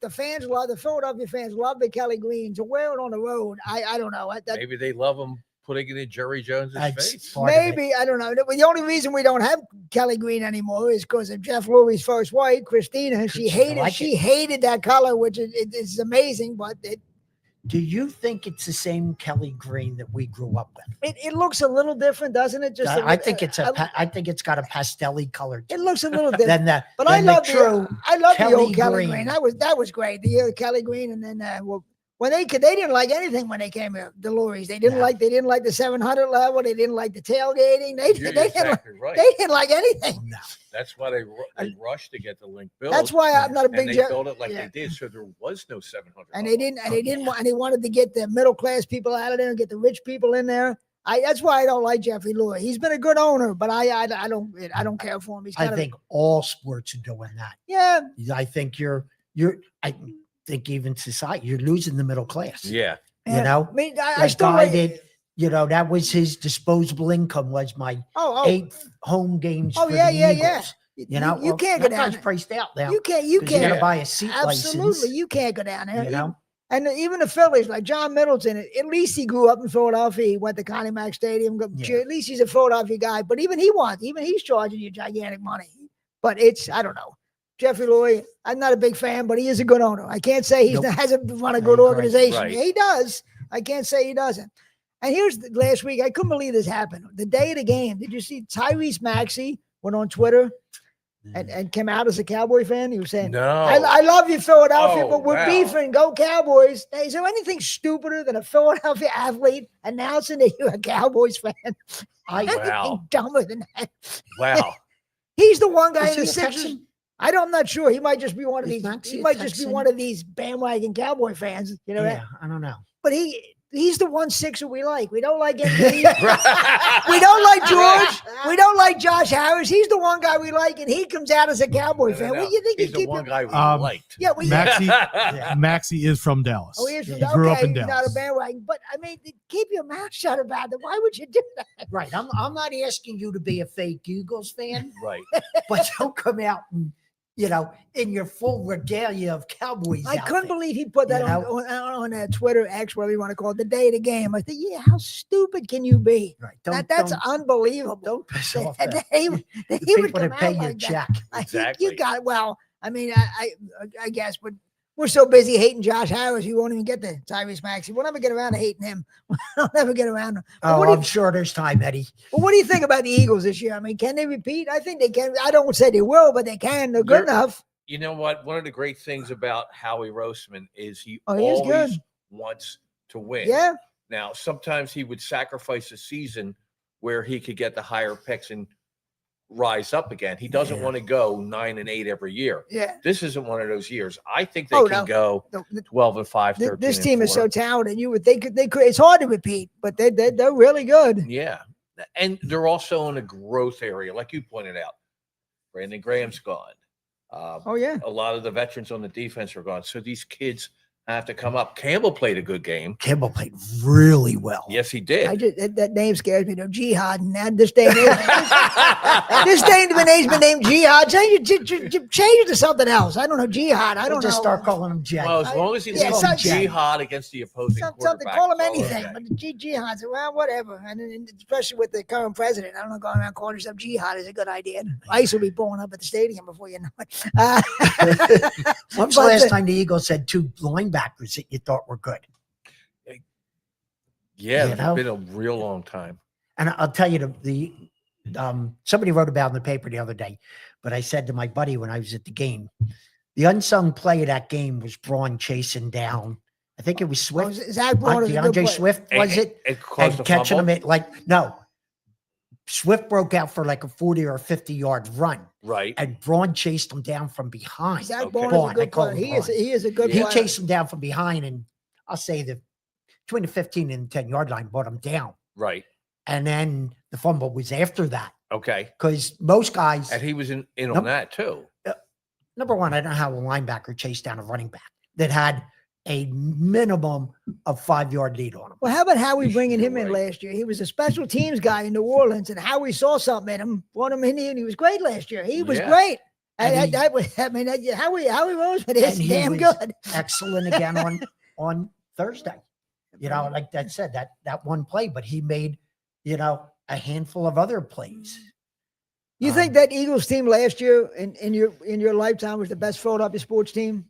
The fans love the Philadelphia fans love the Kelly Green to wear it on the road. I don't know. Maybe they love them putting it in Jerry Jones's face. Maybe I don't know. The only reason we don't have Kelly Green anymore is because of Jeff Lurie's first wife, Christina. She hated that color, which is amazing, but do you think it's the same Kelly Green that we grew up with? It looks a little different, doesn't it? I think it's got a pastel-y color. It looks a little different. But I love the old Kelly Green. Green. That was great. The Kelly Green, and then when they didn't like anything when they came here. The Luries, they didn't like the 700 level. They didn't like the tailgating. They didn't like anything. No. That's why they rushed to get the link built. That's why I'm not a big. And they built it like they did, so there was no 700. And they didn't. And they wanted to get the middle class people out of there and get the rich people in there. That's why I don't like Jeffrey Lurie. He's been a good owner, but I don't care for him. I think all sports are doing that. Yeah. I think I think even society, you're losing the middle class. Yeah. You know, I mean, I still did. That was his disposable income was my 8 home games. Oh, for yeah, the yeah, Eagles. yeah. You can't go down there. Priced out now. You can't. Gotta buy a seat Absolutely, license. you can't go down there. You know, and even the Phillies, like John Middleton, at least he grew up in Philadelphia. He went to Connie Mack Stadium. At least he's a Philadelphia guy. But even he's charging you gigantic money. But I don't know. Jeffrey Lurie, I'm not a big fan, but he is a good owner. I can't say he hasn't run a good organization. Right. He does. I can't say he doesn't. And here's last week. I couldn't believe this happened. The day of the game, did you see Tyrese Maxey went on Twitter and came out as a Cowboy fan? He was saying, "No, I love you, Philadelphia, but we're wow. beefing. Go Cowboys." Now, is there anything stupider than a Philadelphia athlete announcing that you're a Cowboys fan? Anything dumber than that? Wow. He's the one guy in the he Sixers. I'm not sure. He might just be one of these. Maxey He might just be one of these bandwagon Cowboy fans. You know that? I don't know. But he's the one Sixer we like. We don't like MD. We don't like George. We don't like Josh Harris. He's the one guy we like, and he comes out as a Cowboy fan. What do you think? He's the one guy we liked. Yeah, Maxey is from Dallas. Oh, he is from He grew up in He's Dallas. not a bandwagon. But I mean, keep your mouth shut about it. Why would you do that? Right. I'm not asking you to be a fake Eagles fan. Right. But don't come out and in your full regalia of Cowboys. I couldn't believe he put that You know? on Twitter, X, whatever you want to call it, the day of the game. I think, yeah, how stupid can you be? Right. That's unbelievable. Don't piss off And that. they the would people come that pay out your like that. check. Exactly. You got well. I mean, I guess, but we're so busy hating Josh Harris, we won't even get to Tyrese Maxey. We'll never get around to hating him. We'll never get around to him. I'm sure there's time, Eddie. But what do you think about the Eagles this year? I mean, can they repeat? I think they can. I don't say they will, but they can. They're good enough. You know what? One of the great things about Howie Roseman is he is always good. wants to win. Yeah. Now, sometimes he would sacrifice a season where he could get the higher picks and rise up again. He doesn't want to go 9-8 every year. Yeah. This isn't one of those years. I think they can go 12-5, 13. This team is so talented. They could. It's hard to repeat, but they're really good. Yeah, and they're also in a growth area, like you pointed out. Brandon Graham's gone. Oh yeah. A lot of the veterans on the defense are gone. So these kids have to come up. Campbell played a good game. Campbell played really well. Yes, he did. That name scares me though. Jihad, and this day and age, this day and age been named Jihad. Change it to something else. I don't know, Jihad. I don't just know. start calling him Jay. Well, as long as he Yeah, leaves so- jihad against the opposing Something, quarterback. call him it's all anything, okay. but Jihad, well, whatever. And especially with the current president, I don't know, going around calling yourself Jihad is a good idea. ICE will be blowing up at the stadium before you know it. When's the last time the Eagles had two linebackers that you thought were good? Yeah, You it's know? been a real long time. And I'll tell you, somebody wrote about it in the paper the other day, but I said to my buddy when I was at the game, the unsung play of that game was Braun chasing down. I think it was Swift. Zach Braun is a good DeAndre player. Swift, was it? It caused And a catching fumble. him at no. Swift broke out for like a 40 or 50-yard run, Right. and Braun chased him down from behind. Zach Okay. Braun is Braun, a I good call player. him He is Braun. a good He player. chased him down from behind, and I'll say that between the 15 and 10-yard line brought him down. Right. And then the fumble was after that, Okay. because most guys, And he was in Nope. on that too. number one, I don't know how a linebacker chased down a running back that had a minimum of 5-yard lead on him. Well, how about Howie bringing him You're in right. last year? He was a special teams guy in New Orleans, and Howie saw something in him, brought him in here, and he was great last year. He was Yeah. great. And Howie Roseman is And he damn was good. excellent again on Thursday. Like that said, that one play, but he made, a handful of other plays. You think that Eagles team last year in your lifetime was the best Philadelphia sports team?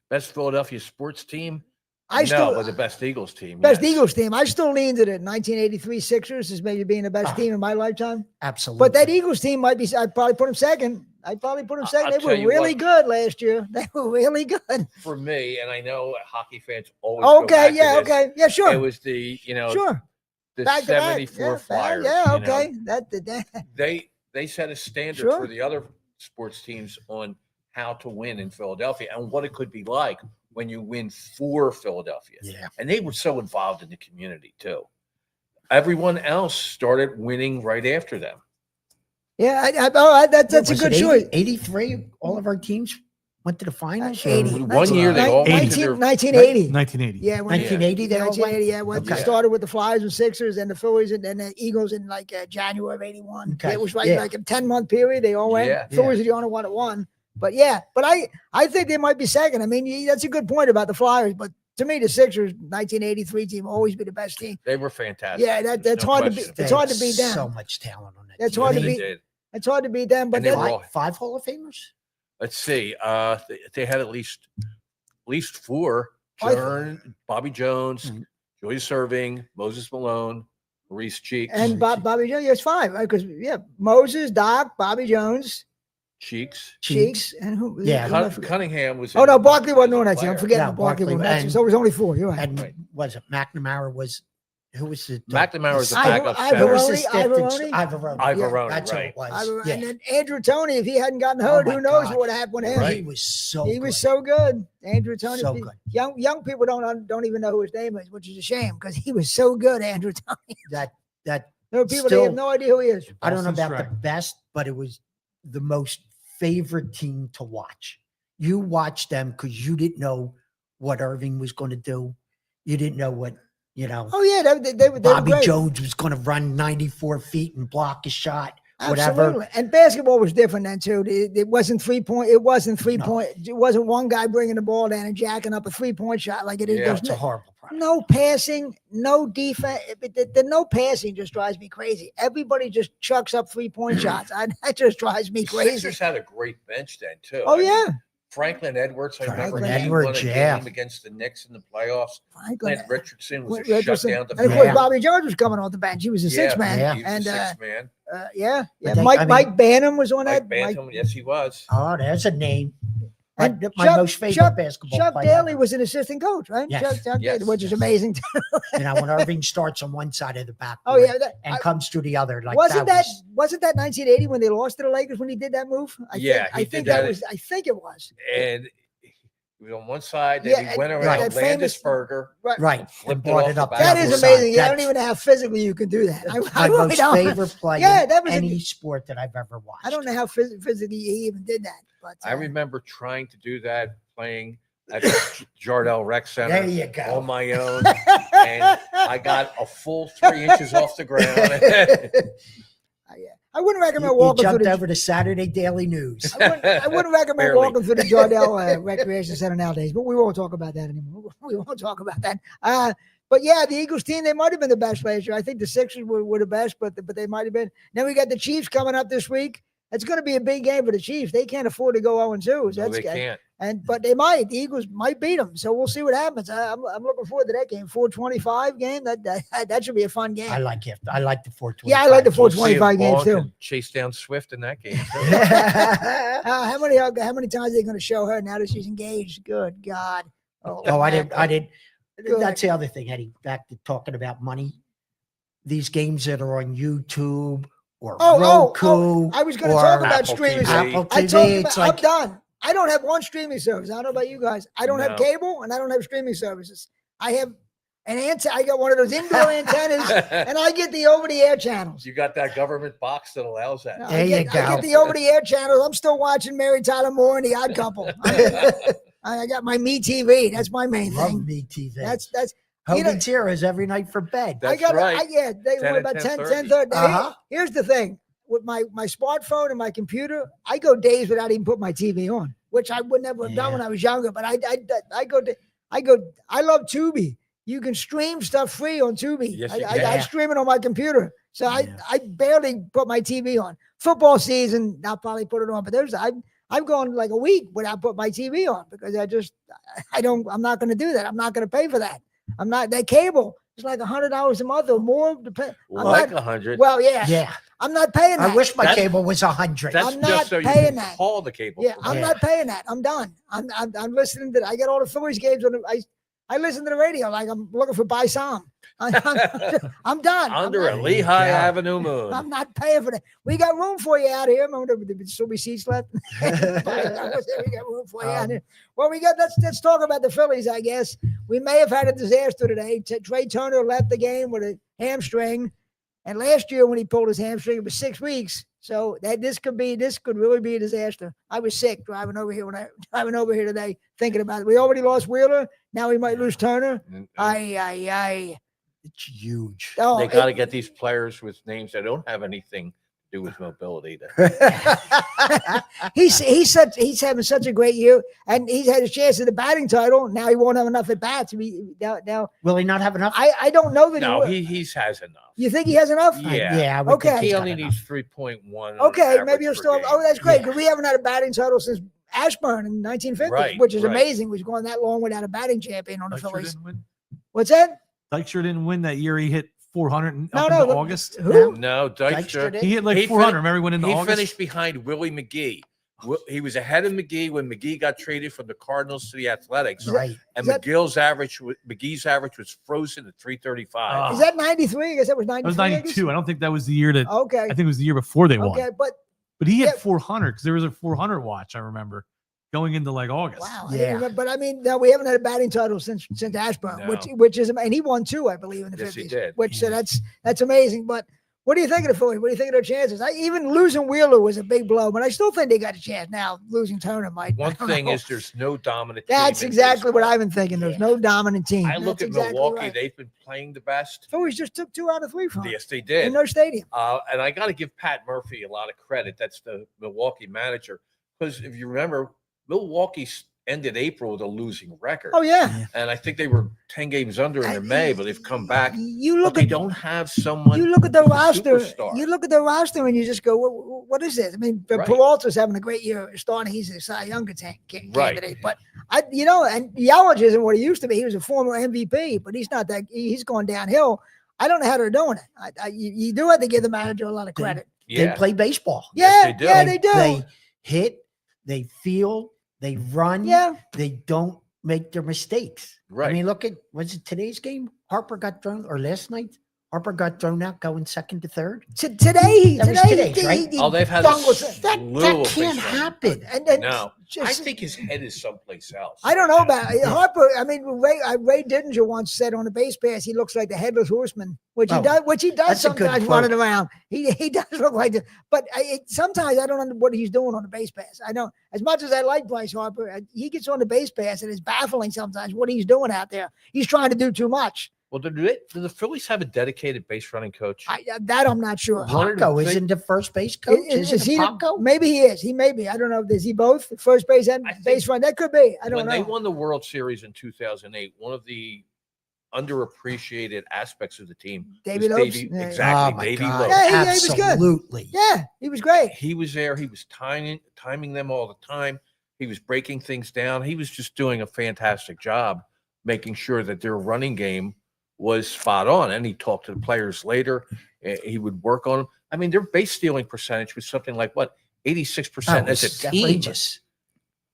Best Philadelphia sports team. I still but the best Eagles team. best yes. Eagles team. I still lean to the 1983 Sixers as maybe being the best team in my lifetime. Absolutely. But that Eagles team might be. I'd probably put them second. They I'll were tell you really what. good last year. They were really good. For me, and I know hockey fans always. go Okay. back to Yeah. this, Okay. Yeah. Sure. It was the Sure. the Back to back. 74 Yeah, Flyers. Yeah. you know. Okay. That. They set a standard Sure. for the other sports teams on how to win in Philadelphia and what it could be like when you win for Philadelphia. Yeah. And they were so involved in the community too. Everyone else started winning right after them. Yeah. That's a good choice. 83, all of our teams went to the finals. 80. 1 year they all went to their 1980. 1980. Yeah. 1980, they all went. 1980, yeah. When Okay. it started with the Flyers and Sixers and the Phillies and then the Eagles in like January of 81. Okay. It was Yeah. like a 10-month period. They all went. Yeah. Phillies are the only one that won. But yeah, I think they might be second. I mean, that's a good point about the Flyers. But to me, the Sixers 1983 team will always be the best team. They were fantastic. Yeah, that's No hard to question. beat. It's hard to beat them. So much talent on that. That's team. hard to They beat. did. It's hard to beat them. But And they then, were all- Five Hall of Famers. Let's see. They had at least 4. I- Bobby Jones, Mhm. Joyce Serving, Moses Malone, Maurice Cheeks. and Bobby Jones, yes, 5. Because Moses, Doc, Bobby Jones, Cheeks. Cheeks, and who? Yeah. who am I forgetting? Cunningham was. Oh in- no, Barkley wasn't on as a that team. I'm player. forgetting No, Barkley. Barkley That's, and- so it was only 4. You're right. And Right. was it McNamara? Who was the McNamara was the Ivor- backup Ivor- center. who was the Ivoroni, assistant? Ivoroni? Ivoroni. Ivoroni, That's right. who it was. And Yeah. then Andrew Toney, if he hadn't gotten hurt, Oh, who my knows God. what would have happened with him? Right. He was so He good. was so good. Andrew Toney. So good. Young people don't even know who his name is, which is a shame because he was so good, Andrew Toney. that There are people that have Still- no idea who he is. I don't know Boston about the Strike. best, but it was the most favorite team to watch. You watched them because you didn't know what Irving was going to do. You didn't know what, Oh yeah, they were Bobby great. Jones was going to run 94 feet and block a shot, whatever. Absolutely. And basketball was different then too. It wasn't 3-point. It wasn't 3-point. It wasn't one guy bringing the ball down and jacking up a 3-point shot like it is. Yeah. There's It's a horrible product. no passing, no defense. The no passing just drives me crazy. Everybody just chucks up 3-point shots. That just drives me The crazy. Sixers had a great bench then too. Oh I mean, yeah, Franklin Edwards. I remember Franklin he won a Edwards, yeah. game against the Knicks in the playoffs. Franklin. Clint Richardson was a Richardson. shutdown And of course, Yeah. Bobby George was coming off the bench. He was a six man. Yeah. He was And a six man. yeah. But Mike Banham was on Mike that. Bantam, yes, he was. Oh, there's a name. And My Chuck- most favorite Chuck- basketball Chuck player. Daly was an assistant coach, right? Yes. Chuck Yes. Daly, which is Yes. amazing. You know, when Irving starts on one side of the back Oh yeah, and comes to the other, like wasn't that. wasn't that 1980 when they lost to the Lakers when he did that move? I think that was. I think it was. And he was on one side, then Yeah, he went and around that famous- Landisberger. right. Flipped And brought it it off up. the That back. is That's- amazing. I don't that's even know how physically you can do that. I my really most don't. favorite play Yeah, in that was any sport that I've ever watched. I don't know how physically he even did that. But I remember trying to do that playing at the Jardel Rec Center There you go. on my own, and I got a full 3 inches off the ground. I wouldn't recommend You walking jumped through over to Saturday Daily News. I wouldn't recommend Barely. walking through the Jardel Recreation Center nowadays, but we won't talk about that anymore. We won't talk about that. But yeah, the Eagles team, they might have been the best last year. I think the Sixers were the best, but they might have been. Then we got the Chiefs coming up this week. It's going to be a big game for the Chiefs. They can't afford to go 0-2. No, That's they can't. But they might. The Eagles might beat them. So we'll see what happens. I'm looking forward to that game. 425 game. That should be a fun game. I like it. I like the 425. Yeah, I like the We'll see if 425 games Vaughn too. can chase down Swift in that game. How many times are they going to show her now that she's engaged? Good God. Oh, I didn't. Good. That's the other thing, Eddie. Back to talking about money. These games that are on YouTube or Roku. I was going to or talk about Apple streaming. TV. Apple I TV. told It's I'm like done. I don't have one streaming service. I don't know about you guys. I don't have No. cable and I don't have streaming services. I have an antenna. I got one of those indoor antennas, and I get the over-the-air channels. You got that government box that allows that. There you I go. get the over-the-air channels. I'm still watching Mary Tyler Moore and The Odd Couple. I got my Me TV. That's my main love thing. me TV. That's you know- Hogan's Heroes every night for bed. That's I got right. they 10 were and about 10, 10:30. 10:30. Uh-huh. Here's the thing. With my smartphone and my computer, I go days without even putting my TV on, which I would never have done Yeah. when I was younger. But I love Tubi. You can stream stuff free on Tubi. Yes, you I can. stream it on my computer, so Yeah. I barely put my TV on. Football season, I'll probably put it on, but I've gone like a week without putting my TV on because I'm not going to do that. I'm not going to pay for that. I'm not that cable. It's like $100 a month or more. Like 100. Well, yeah, Yeah. I'm not paying that. I wish my That's- cable was 100. That's I'm just not so you paying can that. call the cable. Yeah, for I'm it. not paying that. I'm done. I'm listening to. I get all the Phillies games on. I listen to the radio like I'm looking for By Sam. I'm done. Under a I'm Lehigh Yeah. Avenue moon. I'm not paying for that. We got room for you out here. Remember, there still be seats left. We got room for you out here. Well, let's talk about the Phillies. I guess we may have had a disaster today. Trey Turner left the game with a hamstring, and last year when he pulled his hamstring, it was 6 weeks. So this could really be a disaster. I was sick driving over here today, thinking about it. We already lost Wheeler. Now we might lose Turner. And It's huge. Oh, they got to get these players with names that don't have anything to do with mobility. he's having such a great year, and he's had a chance at the batting title. Now he won't have enough at bats. Now Will he not have enough? I don't know that. No, he he has enough. You think he has enough? Yeah. Yeah. I would Okay. think He he's got only enough. needs 3.1. Okay, maybe average he'll per still. game. Oh, that's great Yeah. because we haven't had a batting title since Ashburn in 1950, Right, which is right. amazing. We've gone that long without a batting champion on the Dykstra Phillies. didn't win. What's that? Dykstra didn't win that year. He hit 400 No, up no, into the- August. Who? No, Dykstra Dykstra. did? He hit like He 400. fin- Remember he went into He August? finished behind Willie McGee. He was ahead of McGee when McGee got traded from the Cardinals to the Athletics. Right. And Is that- McGee's average was frozen at 335. Is that 93? I guess that was That 93. was 92. I don't think that was the year that. Okay. I think it was the year before they won. Okay, but But he hit Yeah. 400 because there was a 400 watch. I remember going into like August. wow. I Yeah. didn't remember, but I mean, no, we haven't had a batting title since Ashburn, No. which is, and he won 2, I believe, in the Yes, he 50s. did. Which so that's amazing. But What do you think of the Phillies? What do you think of their chances? Even losing Wheeler was a big blow, but I still think they got a chance. Now losing Turner might. One thing is there's no dominant team That's in exactly what baseball. I've been thinking. There's no dominant team. I look That's at exactly Milwaukee; right. they've been playing the best. Phillies just took 2 out of 3 from them Yes, they in did. their stadium. And I got to give Pat Murphy a lot of credit. That's the Milwaukee manager. Because if you remember, Milwaukee ended April with a losing record. Oh yeah. And I think they were 10 games under in May, but they've come back. You look But they don't have someone. You look at the who's a roster. superstar. You look at the roster, and you just go, "What is this?" I mean, Right. Peralta's having a great year starting. He's a Cy Young candidate, Right. but and Yelich isn't what he used to be. He was a former MVP, but he's not that. He's gone downhill. I don't know how they're doing it. You do have to give the manager a lot of credit. They play baseball. Yes, they do. Yeah, they do. They hit, they field, they run. Yeah. They don't make their mistakes. Right. I mean, look at, was it today's game? Harper got thrown, or last night? Harper got thrown out going second to third. Today, That was today's, right? They've had bungled a it. That slew of can't things. happen. And No, just- I think his head is someplace else. I don't know about Harper. I mean, Ray Didinger once said on a base pass, he looks like the headless horseman, which he Oh, does. Which he does that's a good sometimes quote. running around. He does look like that. But sometimes I don't know what he's doing on the base pass. I don't. As much as I like Bryce Harper, he gets on the base pass and it's baffling sometimes what he's doing out there. He's trying to do too much. Well, do the Phillies have a dedicated base running coach? That I'm not sure. One of the Paco thing- isn't the first base coach. Is Is he it the- Paco? Maybe he is. He may be. I don't know. Is he both first base and I think base run? That could be. I don't when know. they won the World Series in 2008, one of the underappreciated aspects of the team David was Lopes? Davey, Yeah. exactly, Oh my Davey God. Lopes. Yeah, he was good. Absolutely. Yeah, he was great. He was there. He was timing them all the time. He was breaking things down. He was just doing a fantastic job making sure that their running game was spot on. And he talked to the players later. He would work on them. I mean, their base stealing percentage was something like what, 86% as a It's team. outrageous.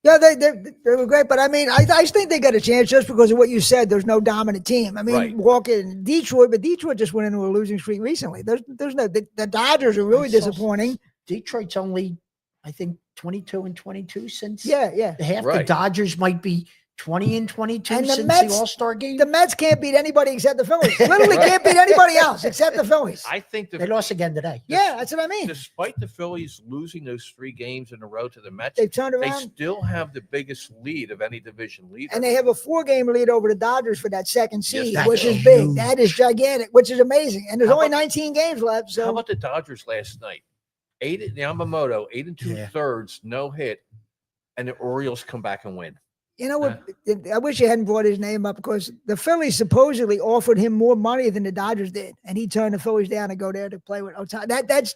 Yeah, they were great, but I mean, I think they got a chance just because of what you said. There's no dominant team. I mean, Right. walking Detroit, but Detroit just went into a losing streak recently. There's no the Dodgers are really I saw disappointing. Detroit's only, I think, 22-22 since Yeah. half. The Right. Dodgers might be 20-22 And the since Mets- the All-Star game. The Mets can't beat anybody except the Phillies. Literally Right. can't beat anybody else except the Phillies. I think They lost again today. Yeah, that's what I mean. despite the Phillies losing those 3 games in a row to the Mets, They've turned they around still have the biggest lead of any division leader. and they have a 4-game lead over the Dodgers for that second seed, Yes, which that's is big. huge. That is gigantic, which is amazing. And there's How only about- 19 games left. How So about the Dodgers last night? 8 at Yamamoto, 8 and 2/3, no hit, and the Orioles come back and win. you know what? I wish you hadn't brought his name up because the Phillies supposedly offered him more money than the Dodgers did, and he turned the Phillies down to go there to play with Otani.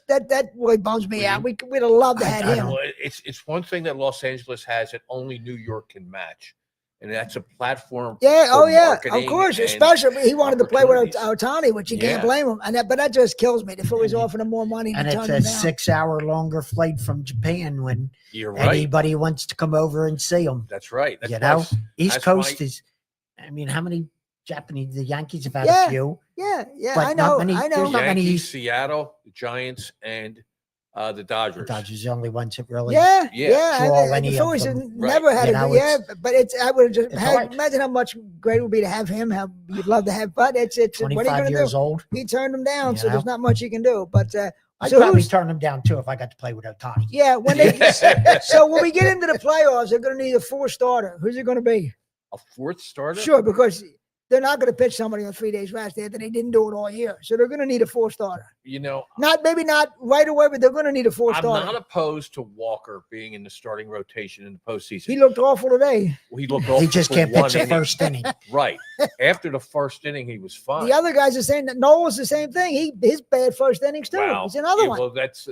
That really bums me out. We'd have loved to have I him. Well, it's one thing that Los Angeles has that only New York can match, and that's a platform. Yeah, for oh yeah, of marketing course. and Especially he wanted to play with opportunities. Otani, which you can't Yeah. blame him. But that just kills me. The Phillies offered him more money And to it's turn a him down. 6-hour longer flight from Japan when You're right. anybody wants to come over and see them. That's right. That's You why know, s- East that's Coast why- is, I mean, how many Japanese, the Yankees have had Yeah. a few. Yeah, But I not know. many- I know. there's not many- Yankees, Seattle, the Giants, and the Dodgers. The Dodgers are the only ones that really. Yeah, Yeah. Draw The any of Phillies them. have never had You a know, good, yeah, it's- but it's I would have just it's had, hard. imagine how much great it would be to have him. How you'd love to have, but it's what are you 25 going to years do? old. He turned him down, You so there's know? not much you can do. But I'd so probably who's- turn them down too if I got to play with Otani. yeah, when they so when we get into the playoffs, they're going to need a 4 starter. Who's it going to be? A 4th starter? Sure, because they're not going to pitch somebody on 3 days rest after they didn't do it all year. So they're going to need a 4 starter. You know, Maybe not right away, but they're going to need a 4 I'm starter. not opposed to Walker being in the starting rotation in the postseason. He looked awful today. He looked He awful just for can't one pitch the inning. first inning. Right. After the first inning, he was fine. The other guys are saying that Noel's the same thing. His bad first innings too. Wow. He's another Yeah, one. Well, that's,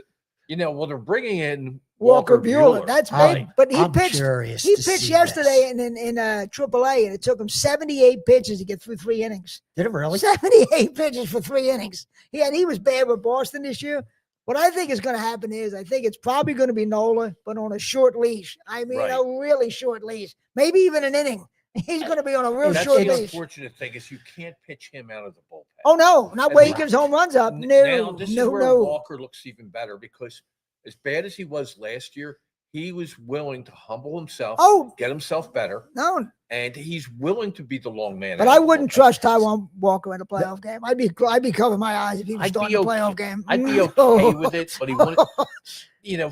they're bringing in Walker Buehler. That's I'm- big, but he I'm pitched. curious He to pitched see yesterday this. in AAA, and it took him 78 pitches to get through 3 innings. Did it really? 78 pitches for 3 innings. He was bad with Boston this year. What I think is going to happen is I think it's probably going to be Nola, but on a short leash. I mean, Right. a really short leash. Maybe even an inning. He's going to be on a real That's short the leash. unfortunate thing is you can't pitch him out of the bullpen. Oh no, not And where he right. gives home runs up. Now, No, this is no, where no. Walker looks even better because as bad as he was last year, he was willing to humble himself, Oh, get himself better, no, and he's willing to be the long man. but out I of the wouldn't bullpen. trust Taiwan Walker in a playoff game. I'd be covering my eyes if he was I'd starting be a playoff game. I'd be okay with it, but he wouldn't.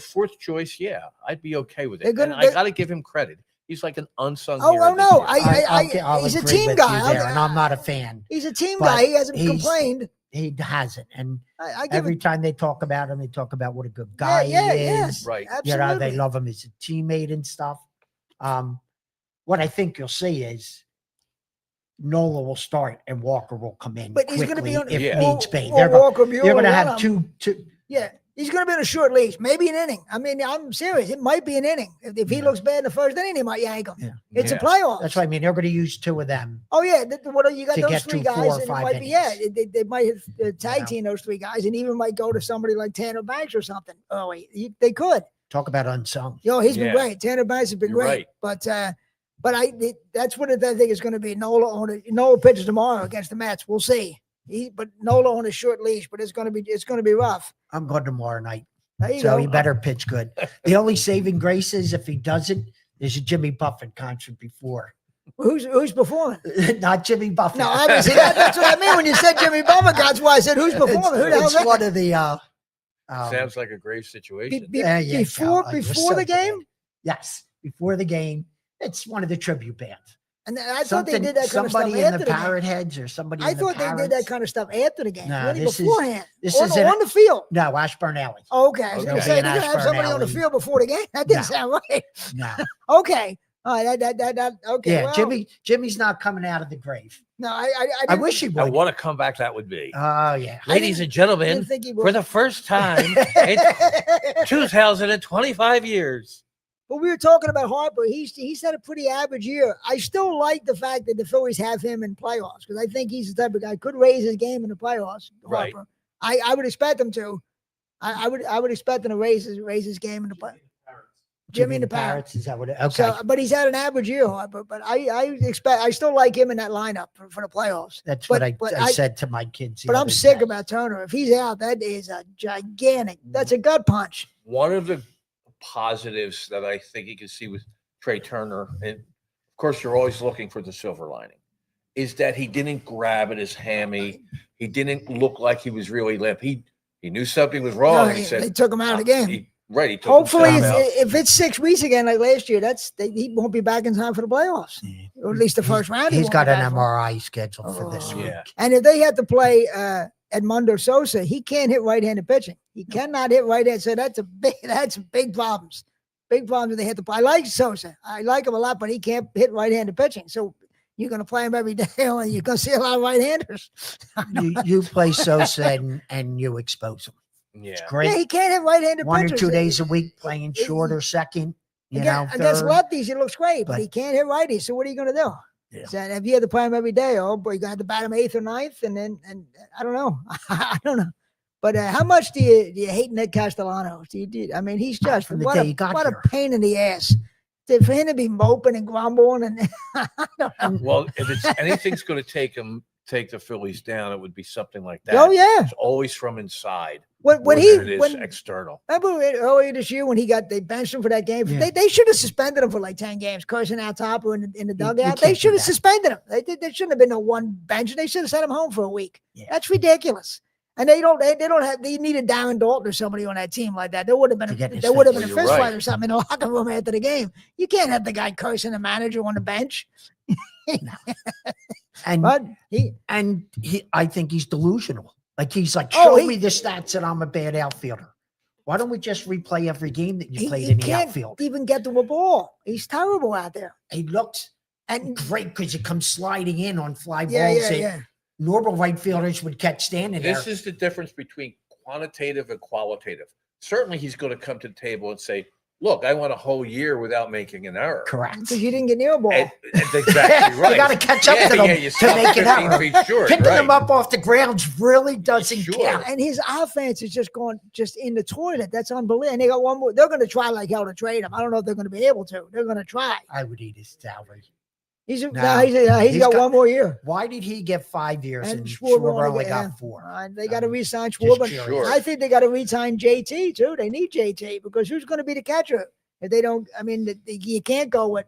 Fourth choice, yeah, I'd be okay with it. They're And gonna- I got to give him credit. He's like an unsung Oh, hero. oh, no, this year. I'll he's a agree team with guy. you there, and I'm not a fan. He's a team But guy. He hasn't he's- complained. He hasn't, and I give every him, time they talk about him, they talk about what a good guy yeah, he is. yes, Right. absolutely. They love him as a teammate and stuff. What I think you'll see is Nola will start and Walker will come in But he's going to quickly be on if Yeah. needs be. or They're Walker Buehler, going to one have of 'em. two. Yeah, he's going to be on a short leash, maybe an inning. I mean, I'm serious. It might be an inning. If he Yeah. looks bad in the first inning, they might yank him. Yeah. It's a Yeah. playoff. That's what I mean. They're going to use two of them. Oh yeah, what you got To those get three to guys, 4 or and it 5 might be yeah. innings. They might have tag Yeah. team those three guys, and even might go to somebody like Tanner Banks or something. Oh, they could. Talk about unsung. He's been Yeah. great. Tanner Banks has been You're great, right. but that's what I think is going to be. Nola pitches tomorrow against the Mets. We'll see. But Nola on a short leash, but it's going to be rough. I'm going tomorrow night, There you so go. he better pitch good. The only saving grace is if he doesn't, there's a Jimmy Buffett concert before. Who's performing? Not Jimmy Buffett. No, obviously that's what I mean when you said Jimmy Buffett. That's why I said who's performing. Who the hell's It's that? one of the Sounds like a grave situation. there you before go. You're before so the game. bad. Yes, before the game. It's one of the tribute bands. And I thought they did that kind of stuff Somebody after in the the game. Parrot Heads or somebody. I in the thought they did that Parrots. kind of stuff after the game, No, really this is- beforehand. this on, is an- on the field. No, Ashburn Alley. Oh, okay, I was going to Okay. say Be they're an going to have somebody on the Ashburn field before the game. That didn't No. sound right. No, Okay, all right, that okay. yeah, well, Jimmy's not coming out of the grave. No, I I didn't, wish he Now, would. what a comeback that would be. Oh yeah. Ladies and I gentlemen, didn't think he for would. the first time in 2025 years. But we were talking about Harper. He's had a pretty average year. I still like the fact that the Phillies have him in playoffs because I think he's the type of guy who could raise his game in the playoffs. Right. Harper. I would expect him to. I would expect him to raise his game in the playoffs. Jimmy and the Parrots. Is that what? Okay. So, but he's had an average year, Harper. But I still like him in that lineup for the playoffs. That's but- what but I said to my kids. the But I'm other sick day. about Turner. If he's out, that is a gigantic. That's a gut punch. One of the positives that I think you can see with Trey Turner, and of course you're always looking for the silver lining, is that he didn't grab at his hammy. He didn't look like he was really limp. He knew something was wrong. No, he they said, took him out of the game. He took Hopefully, himself out. if it's 6 weeks again like last year, he won't be back in time for the playoffs, or at least the first round. he He's won't got be an back for. MRI scheduled for this Oh. week. Yeah. And if they have to play Edmundo Sosa, he can't hit right-handed pitching. He cannot hit right-handed. So that's big problems. Big problems if they hit the play. I like Sosa. I like him a lot, but he can't hit right-handed pitching. So you're going to play him every day, and you're going to see a lot of right-handers. You play Sosa and you expose him. Yeah. It's great. Yeah, he can't hit right-handed 1 or pitchers. 2 days a week playing short or second. Against third. lefties, he looks great, but But- he can't hit righties. So what are you going to do? Yeah. So if you had to play him every day, oh boy, you're going to have to bat him 8th or 9th, and I don't know. I don't know. But how much do you hate Nick Castellanos? I mean, he's just From the what day a he got what here. a pain in the ass. For him to be moping and grumbling and I don't know. Well, if it's anything's going to take the Phillies down, it would be something like that. Oh yeah. It's always from inside. When more he than it is when external. remember earlier this year when they benched him for that game, Yeah. they should have suspended him for like 10 games, cursing out Topper in the you dugout. can't They do should have that. suspended him. They shouldn't have been no one bench. They should have sent him home for a week. Yeah. That's ridiculous. And they needed Darren Dalton or somebody on that team like that. There would have been To get his a Well, fist you're fight right. or something in the locker room after the game. You can't have the guy cursing the manager on the bench. And But I think he's delusional. Like he's like, Oh, show me the stats that I'm a bad outfielder. Why don't we just replay every game that you played he in the can't outfield? even get to a ball. He's terrible out there. He looks And great because he comes sliding in on fly balls yeah, that yeah. normal right fielders would catch standing there. This is the difference between quantitative and qualitative. Certainly, he's going to come to the table and say, "Look, I went a whole year without making an error." Correct. Because you didn't get near a ball. That's exactly right. You got to catch up to them you to stopped make it 15 out. feet short, Picking right. them up off the grounds really doesn't Sure. count. And his offense is just going in the toilet. That's unbelievable. And they got one more. They're going to try like hell to trade him. I don't know if they're going to be able to. They're going to try. I would eat his salary. He's No. he's got one more year. Why did he get 5 years and Schwarber Schwarber only yeah. got 4? They got to re-sign just Schwarber. curious. Sure. I think they got to re-sign JT too. They need JT because who's going to be the catcher If they don't, I mean, you can't go with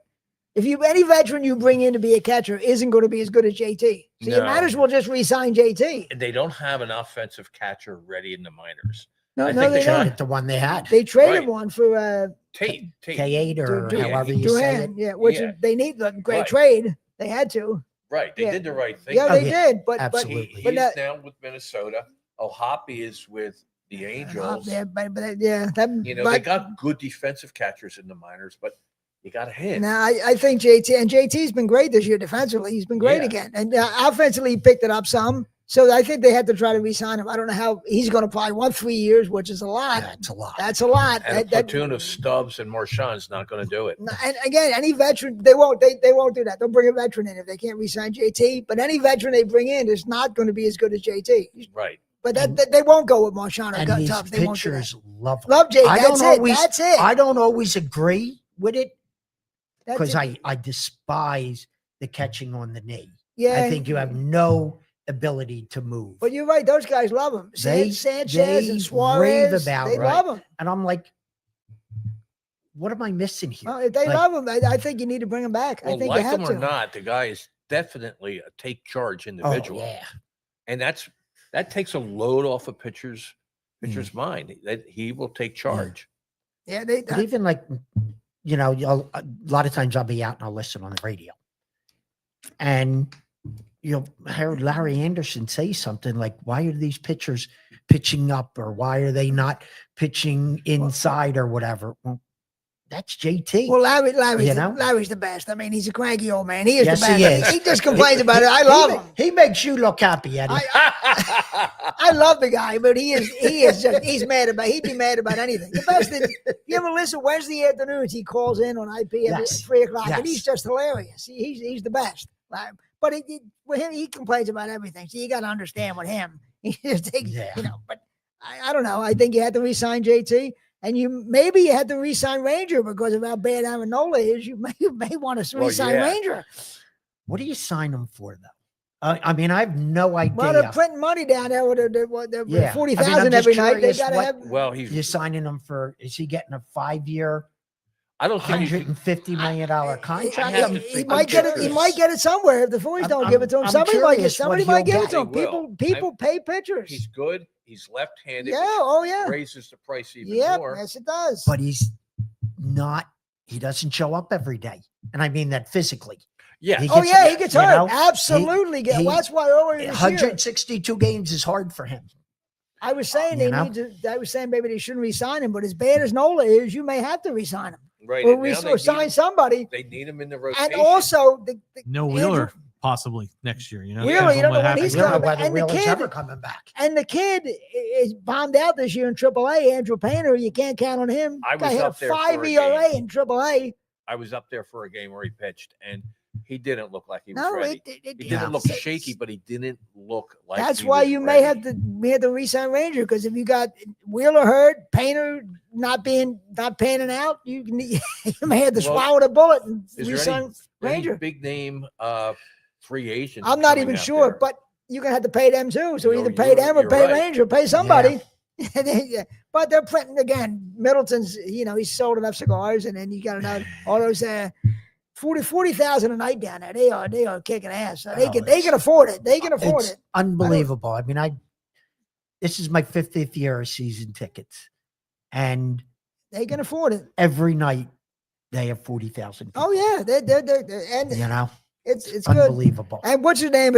any veteran you bring in to be a catcher isn't going to be as good as JT. So you might as well just re-sign JT. And they don't have an offensive catcher ready in the minors. No, they don't. traded the one they had. They traded one for Tate. K8 or however you say it. Yeah, which they need the great trade. They had to. Right. They did the right thing. Yeah, they did. But absolutely. He's down with Minnesota. Hoppy is with the Angels. They got good defensive catchers in the minors, but you got to hit. Now, I think JT's been great this year defensively. He's been great again. And offensively, he picked it up some. So I think they had to try to re-sign him. I don't know how he's going to play 3 years, which is a lot. That's a lot. That's a lot. And a platoon of Stubbs and Marchand's not going to do it. And again, any veteran, they won't do that. They'll bring a veteran in if they can't re-sign JT. But any veteran they bring in is not going to be as good as JT. Right. But they won't go with Marchand or and Tubbs. These pitchers love JT. That's it. I don't always agree with it because it. I despise the catching on the knee. Yeah. I think you have no ability to move. But you're right; those guys love him. Sanchez and Suarez, they love him. And I'm like, what am I missing here? Well, if they love him, I think you need to bring him back. Well, I think like you have him to. or not, the guy is definitely a take charge individual. Oh, yeah. And that takes a load off a pitcher's mind. That he will take charge. Yeah, but even like, a lot of times I'll be out and I'll listen on the radio, and I heard Larry Anderson say something like, why are these pitchers pitching up, or why are they not pitching inside or whatever? Well, that's JT. Well, Larry's the best. I mean, he's a cranky old man. He is the best. He is. He just complains about it. I love him. He makes you look happy, Eddie. I love the guy, but he's mad about. He'd be mad about anything. The best is, you ever listen Wednesday afternoons? He calls in on IP at 3:00, and he's just hilarious. He's the best. But with him, he complains about everything. So you got to understand with him. He just takes, But I don't know. I think you had to re-sign JT. And maybe you had to re-sign Ranger because of how bad Amendola is. You may want to re-sign Ranger. What do you sign him for, though? I mean, I have no idea. Well, they're printing money down there with the 40,000 every night. They got to have. Well, you're signing him for. Is he getting a 5-year? I don't think $150 million contract. He might get it. He might get it somewhere if the Phillies don't give it to him. Somebody might give it to him. People pay pitchers. He's good. He's left-handed. Yeah. Oh yeah. Raises the price even more. Yes, it does. But he's not. He doesn't show up every day, and I mean that physically. Yeah. He gets hurt. Absolutely. That's why earlier this 162 games is hard for him. I was saying I was saying maybe they shouldn't re-sign him, but as bad as Nola is, you may have to re-sign him. Right. Or sign somebody. They need him in the rotation. And also no Wheeler possibly next year. Wheeler, you don't know when he's coming back. And the kid ever coming back. And the kid is bombed out this year in AAA. Andrew Painter, you can't count on him. I was up there 5 ERA in AAA. I was up there for a game where he pitched, and he didn't look like he was ready. He didn't look shaky, but he didn't look like. That's why you may have to re-sign Ranger, because if you got Wheeler hurt, Painter not panning out, you may have to swallow the bullet and re-sign Ranger. Any big name free agent? I'm not even sure, but you're gonna have to pay them too. So either pay them or pay Ranger, pay somebody. Yeah. But they're printing again. Middleton's, he's sold enough cigars, and then you got to know all those 40,000 a night down there. They are kicking ass. So they can afford it. They can afford it. Unbelievable. I mean, this is my 50th year of season tickets, and they can afford it. Every night they have 40,000. Oh yeah, they're and it's good. Unbelievable. And what's his name?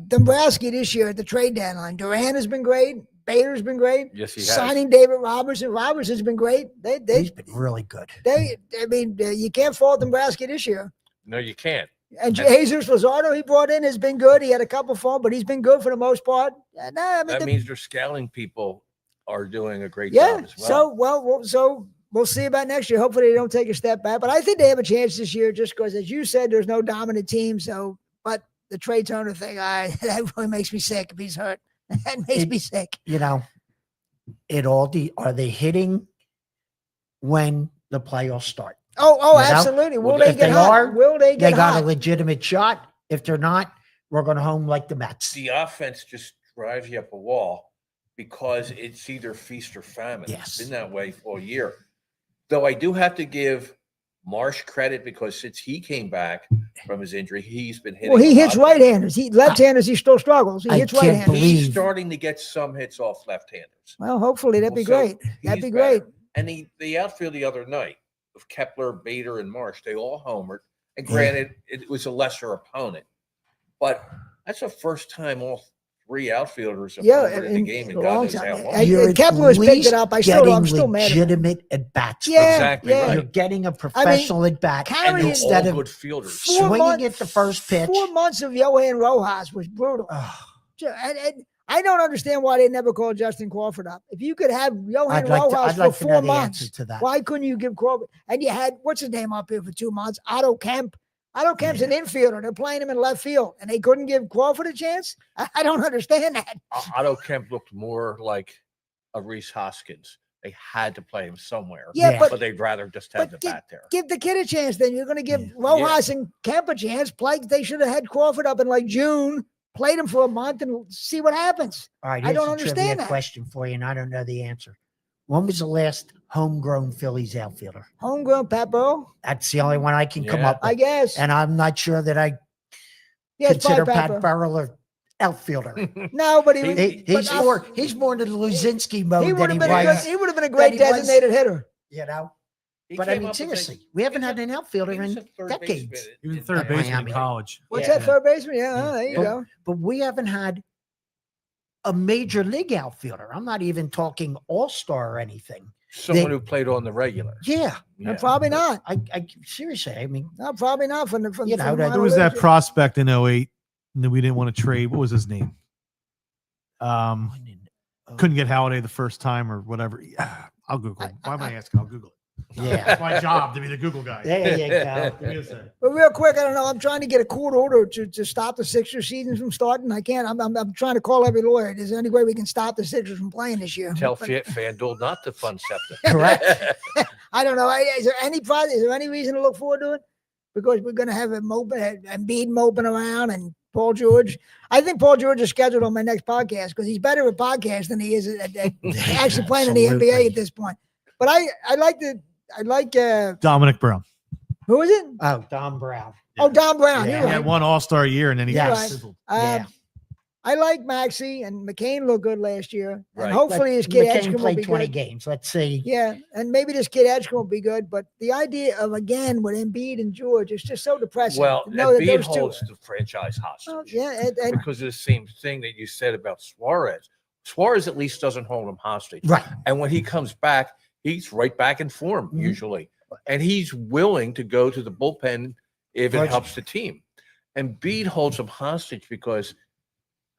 Dombrowski this year at the trade deadline. Duran has been great. Bader's been great. Yes, he has. Signing David Robertson. Robertson's been great. He's been really good. You can't fault Dombrowski this year. No, you can't. And Jesus Luzardo, he brought in, has been good. He had a couple falls, but he's been good for the most part. That means their scouting people are doing a great job as well. So we'll see about next year. Hopefully they don't take a step back. But I think they have a chance this year just because, as you said, there's no dominant team. So, but the Trey Turner thing, that really makes me sick if he's hurt. That makes me sick. Are they hitting when the playoffs start? Oh, absolutely. Will they get hot? Will they get hot? They got a legitimate shot. If they're not, we're going home like the Mets. The offense just drives you up a wall because it's either feast or famine. Yes. It's been that way all year. Though I do have to give Marsh credit because since he came back from his injury, he's been hitting. Well, he a hits lot better. right-handers. Left-handers, he still struggles. He I hits can't right-handers. believe- He's starting to get some hits off left-handers. Well, hopefully that'd be So great. That'd he's be great. better. And the outfield the other night of Kepler, Bader, and Marsh, they all homered. And granted, it was a lesser opponent, but that's the first time all three outfielders have homered in the game and a God long knows how time. long. I- You're at Kepler has picked least it up. I'm getting still mad. legitimate at bats. Yeah, Exactly yeah. right. You're getting a professional at bat carrying- And they're instead all of good fielders. swinging at the first pitch. 4 months of Johan Rojas was brutal. Ugh. And I don't understand why they never called Justin Crawford up. If you could have Johan I'd like Rojas to know for 4 the months, answer to that. why couldn't you give Crawford? And you had, what's his name up here for 2 months? Otto Kemp. Otto Kemp's an infielder. They're playing him in left field, and they couldn't give Crawford a chance? I don't understand that. Otto Kemp looked more like a Reese Hoskins. They had to play him somewhere. Yeah, Yeah. but they'd rather just have the bat there. Give the kid a chance. Then you're going to give Rojas and Kemp a chance. They should have had Crawford up in like June, played him for a month, and see what happens. All right, I here's don't a understand trivia that. question for you, and I don't know the answer. When was the last homegrown Phillies outfielder? Homegrown Pat Burrell, That's the only one I can come Yeah. up with. I guess. And I'm not sure that I Yeah, it's consider probably Pat Burrell. Burrell an outfielder. No, but he, He's more in the Luzinski mode he than would he have been a good, was, he would have been a great he was- designated hitter. you know. He But I came mean, up as a- seriously, we haven't had an outfielder he was in a third decades. baseman He was in third baseman in Miami. college. What's Yeah. that, third baseman? Yeah, there you But- go. But we haven't had a major league outfielder. I'm not even talking all-star or anything. Someone They- who played on the regular. Yeah, And probably not. I seriously, I mean, No, probably not. From the You know, from that- minor There was that leagues. prospect in 08 that we didn't want to trade. What was his name? Couldn't get Halliday the first time or whatever. Yeah, I'll Google it. Why am I asking? I'll Google it. Yeah. It's my job to be the Google guy. There you go. Give me a second. But real quick, I don't know. I'm trying to get a court order to stop the Sixers season from starting. I can't. I'm trying to call every lawyer. Is there any way we can stop the Sixers from playing this year? Tell FanDuel not to fund septic. Correct. I don't know. Is there any is there any reason to look forward to it? Because we're going to have him moping, Embiid moping around, and Paul George. I think Paul George is scheduled on my next podcast because he's better at podcasts than he is at actually playing in the NBA Absolutely. at this point. But I like Dominic Brown. who is it? Oh, Don Brown. Oh, Don Brown. Yeah. You're He had right. one All-Star year and then he Yes. got Right. sizzled. Yeah. I like Maxey, and McCain looked good last year. Right. And hopefully his kid McCain Edgecombe will played be 20 good. games. Let's see. Yeah, and maybe this kid Edgecombe will be good. But the idea of, again, with Embiid and George is just so depressing. Well, to know that Embiid those two- holds the franchise hostage. Oh, yeah, and Because of the same thing that you said about Suarez. Suarez at least doesn't hold him hostage. Right. And when he comes back, he's right back in form Mhm. usually. And he's willing to go to the bullpen if it Right. helps the team. And Bede holds him hostage because,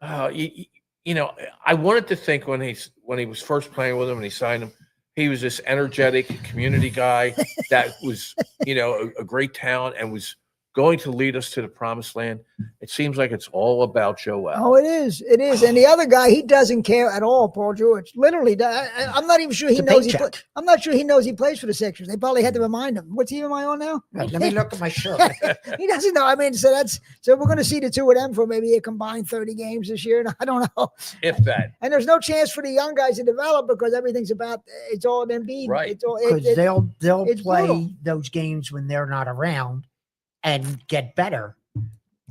you know, I wanted to think when he was first playing with him and he signed him, he was this energetic community guy that was, you know, a great talent and was going to lead us to the promised land. It seems like it's all about Joel. Oh, it is. It is. And the other guy, he doesn't care at all, Paul George. Literally, I'm not even sure he It's a knows. paycheck. I'm not sure he knows he plays for the Sixers. They probably had to remind him. What team am I on now? Right, let me look at my shirt. He doesn't know. I mean, so we're going to see the two of them for maybe a combined 30 games this year. I don't know. If that. And there's no chance for the young guys to develop because everything's it's all Embiid. Right. It's all Because they'll it's play brutal. those games when they're not around and get better,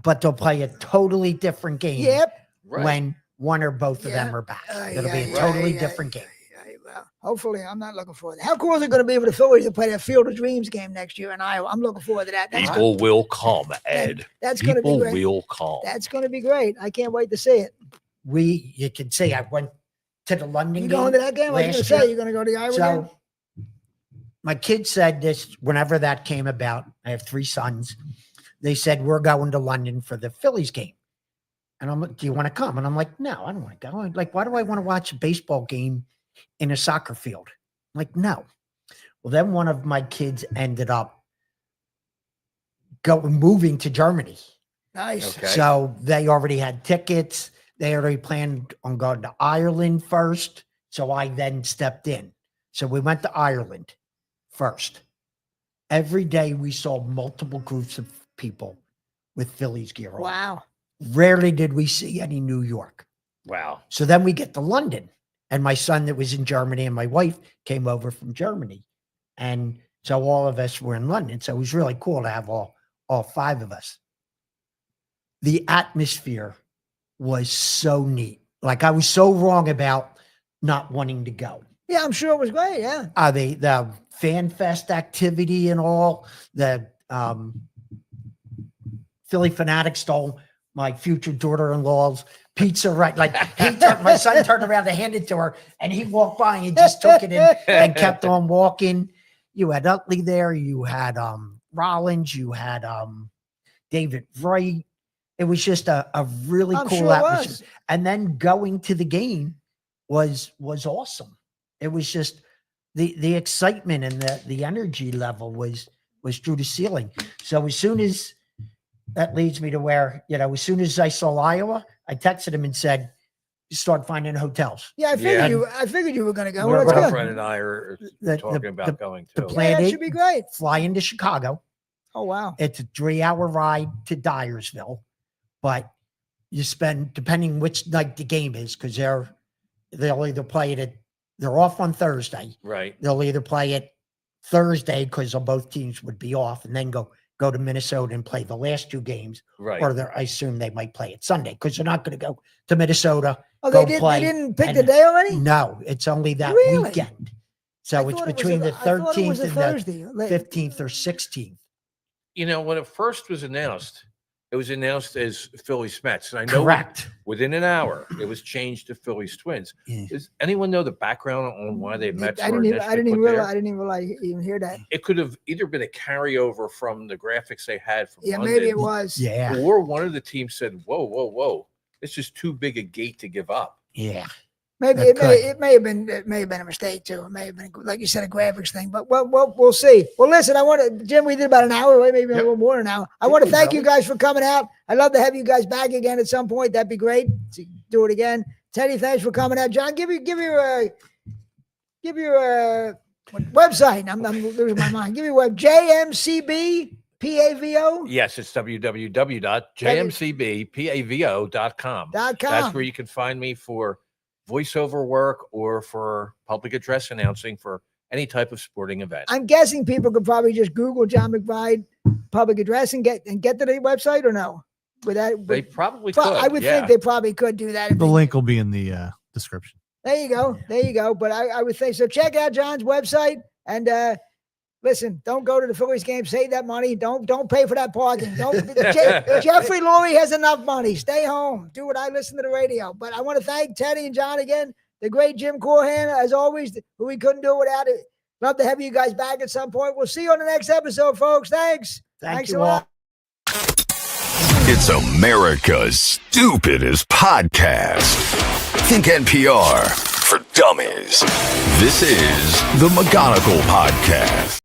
but they'll play a totally different game Yep. Right. when one or both of Yeah. them are back. Ay, It'll be ay, a totally ay, different ay, game. ay, well, hopefully, I'm not looking forward to that. How cool is it going to be for the Phillies to play that Field of Dreams game next year in Iowa? I'm looking forward to that. People will come, Ed. That's going to be People great. will come. That's going to be great. I can't wait to see it. You can see I went to the London You game. going to that game? I was going to last say year. you're going to go to the Iowa game. So my kids said this whenever that came about. I have 3 sons. They said, we're going to London for the Phillies game. And I'm like, do you want to come? And I'm like, no, I don't want to go. I'm like, why do I want to watch a baseball game in a soccer field? I'm like, no. Well, then one of my kids ended up moving to Germany. Nice. Okay. So they already had tickets. They already planned on going to Ireland first. So I then stepped in. So we went to Ireland first. Every day we saw multiple groups of people with Phillies gear on. Wow. Rarely did we see any New York. Wow. So then we get to London, and my son that was in Germany and my wife came over from Germany. And so all of us were in London. So it was really cool to have all 5 of us. The atmosphere was so neat. Like I was so wrong about not wanting to go. Yeah, I'm sure it was great. Yeah. The fan fest activity and all, the Philly Fanatic stole my future daughter-in-law's pizza, right? Like my son turned around to hand it to her, and he walked by and he just took it in and kept on walking. You had Utley there, you had Rollins, you had David Wright. It was just a really cool atmosphere. And then going to the game was awesome. It was just the excitement and the energy level was through the ceiling. So as soon as that leads me to where, as soon as I saw Iowa, I texted him and said, start finding hotels. Yeah, I figured you were going to go. My Well, that's friend and I are talking about going The too. plan that A, should be great. fly into Chicago. Oh, wow. It's a 3-hour ride to Dyersville, but you spend, depending which night the game is, because they'll either play it they're off on Thursday. Right. They'll either play it Thursday because both teams would be off, and then go to Minnesota and play the last 2 games. Right. Or I assume they might play it Sunday because they're not going to go to Minnesota. Oh, go they play didn't pick and- the day already? No, it's only that Really? weekend. I So it's thought it was between the I thought it was 13th a and Thursday. the 15th or 16th. When it first was announced, it was announced as Philly Smets. And I know Correct. within an hour, it was changed to Phillies Twins. Yeah. Does anyone know the background on why they Mets I were didn't initially even put there? realize. I didn't even hear that. It could have either been a carryover from the graphics they had from Yeah, London, maybe it was. Yeah. or one of the teams said, whoa, this is too big a gate to give up. Yeah. Maybe That it may have been a mistake too. It may have been, like you said, a graphics thing. But we'll see. Well, listen, Jim, we did about an hour, right? Maybe a little more than an hour. I want to thank you guys for coming out. I'd love to have you guys back again at some point. That'd be great to do it again. Teddy, thanks for coming out. John, give your website. I'm losing my mind. Give me web JMCB PAVO. Yes, it's www.jmcbpavo.com. That's where you can find me for voiceover work or for public address announcing for any type of sporting event. I'm guessing people could probably just Google John McBride public address and get to the website, or no? They probably could. I would think they probably could do that. The link will be in the description. There you go. But I would think so. Check out John's website and listen. Don't go to the Phillies game. Save that money. Don't pay for that parking. Jeffrey Lurie has enough money. Stay home. Do what I listen to the radio. But I want to thank Teddy and John again. The great Jim Corhan, as always, who we couldn't do without it. Love to have you guys back at some point. We'll see you on the next episode, folks. Thanks. Thanks a you lot. It's America's stupidest podcast. Think NPR for dummies. This is the McGonigal Podcast.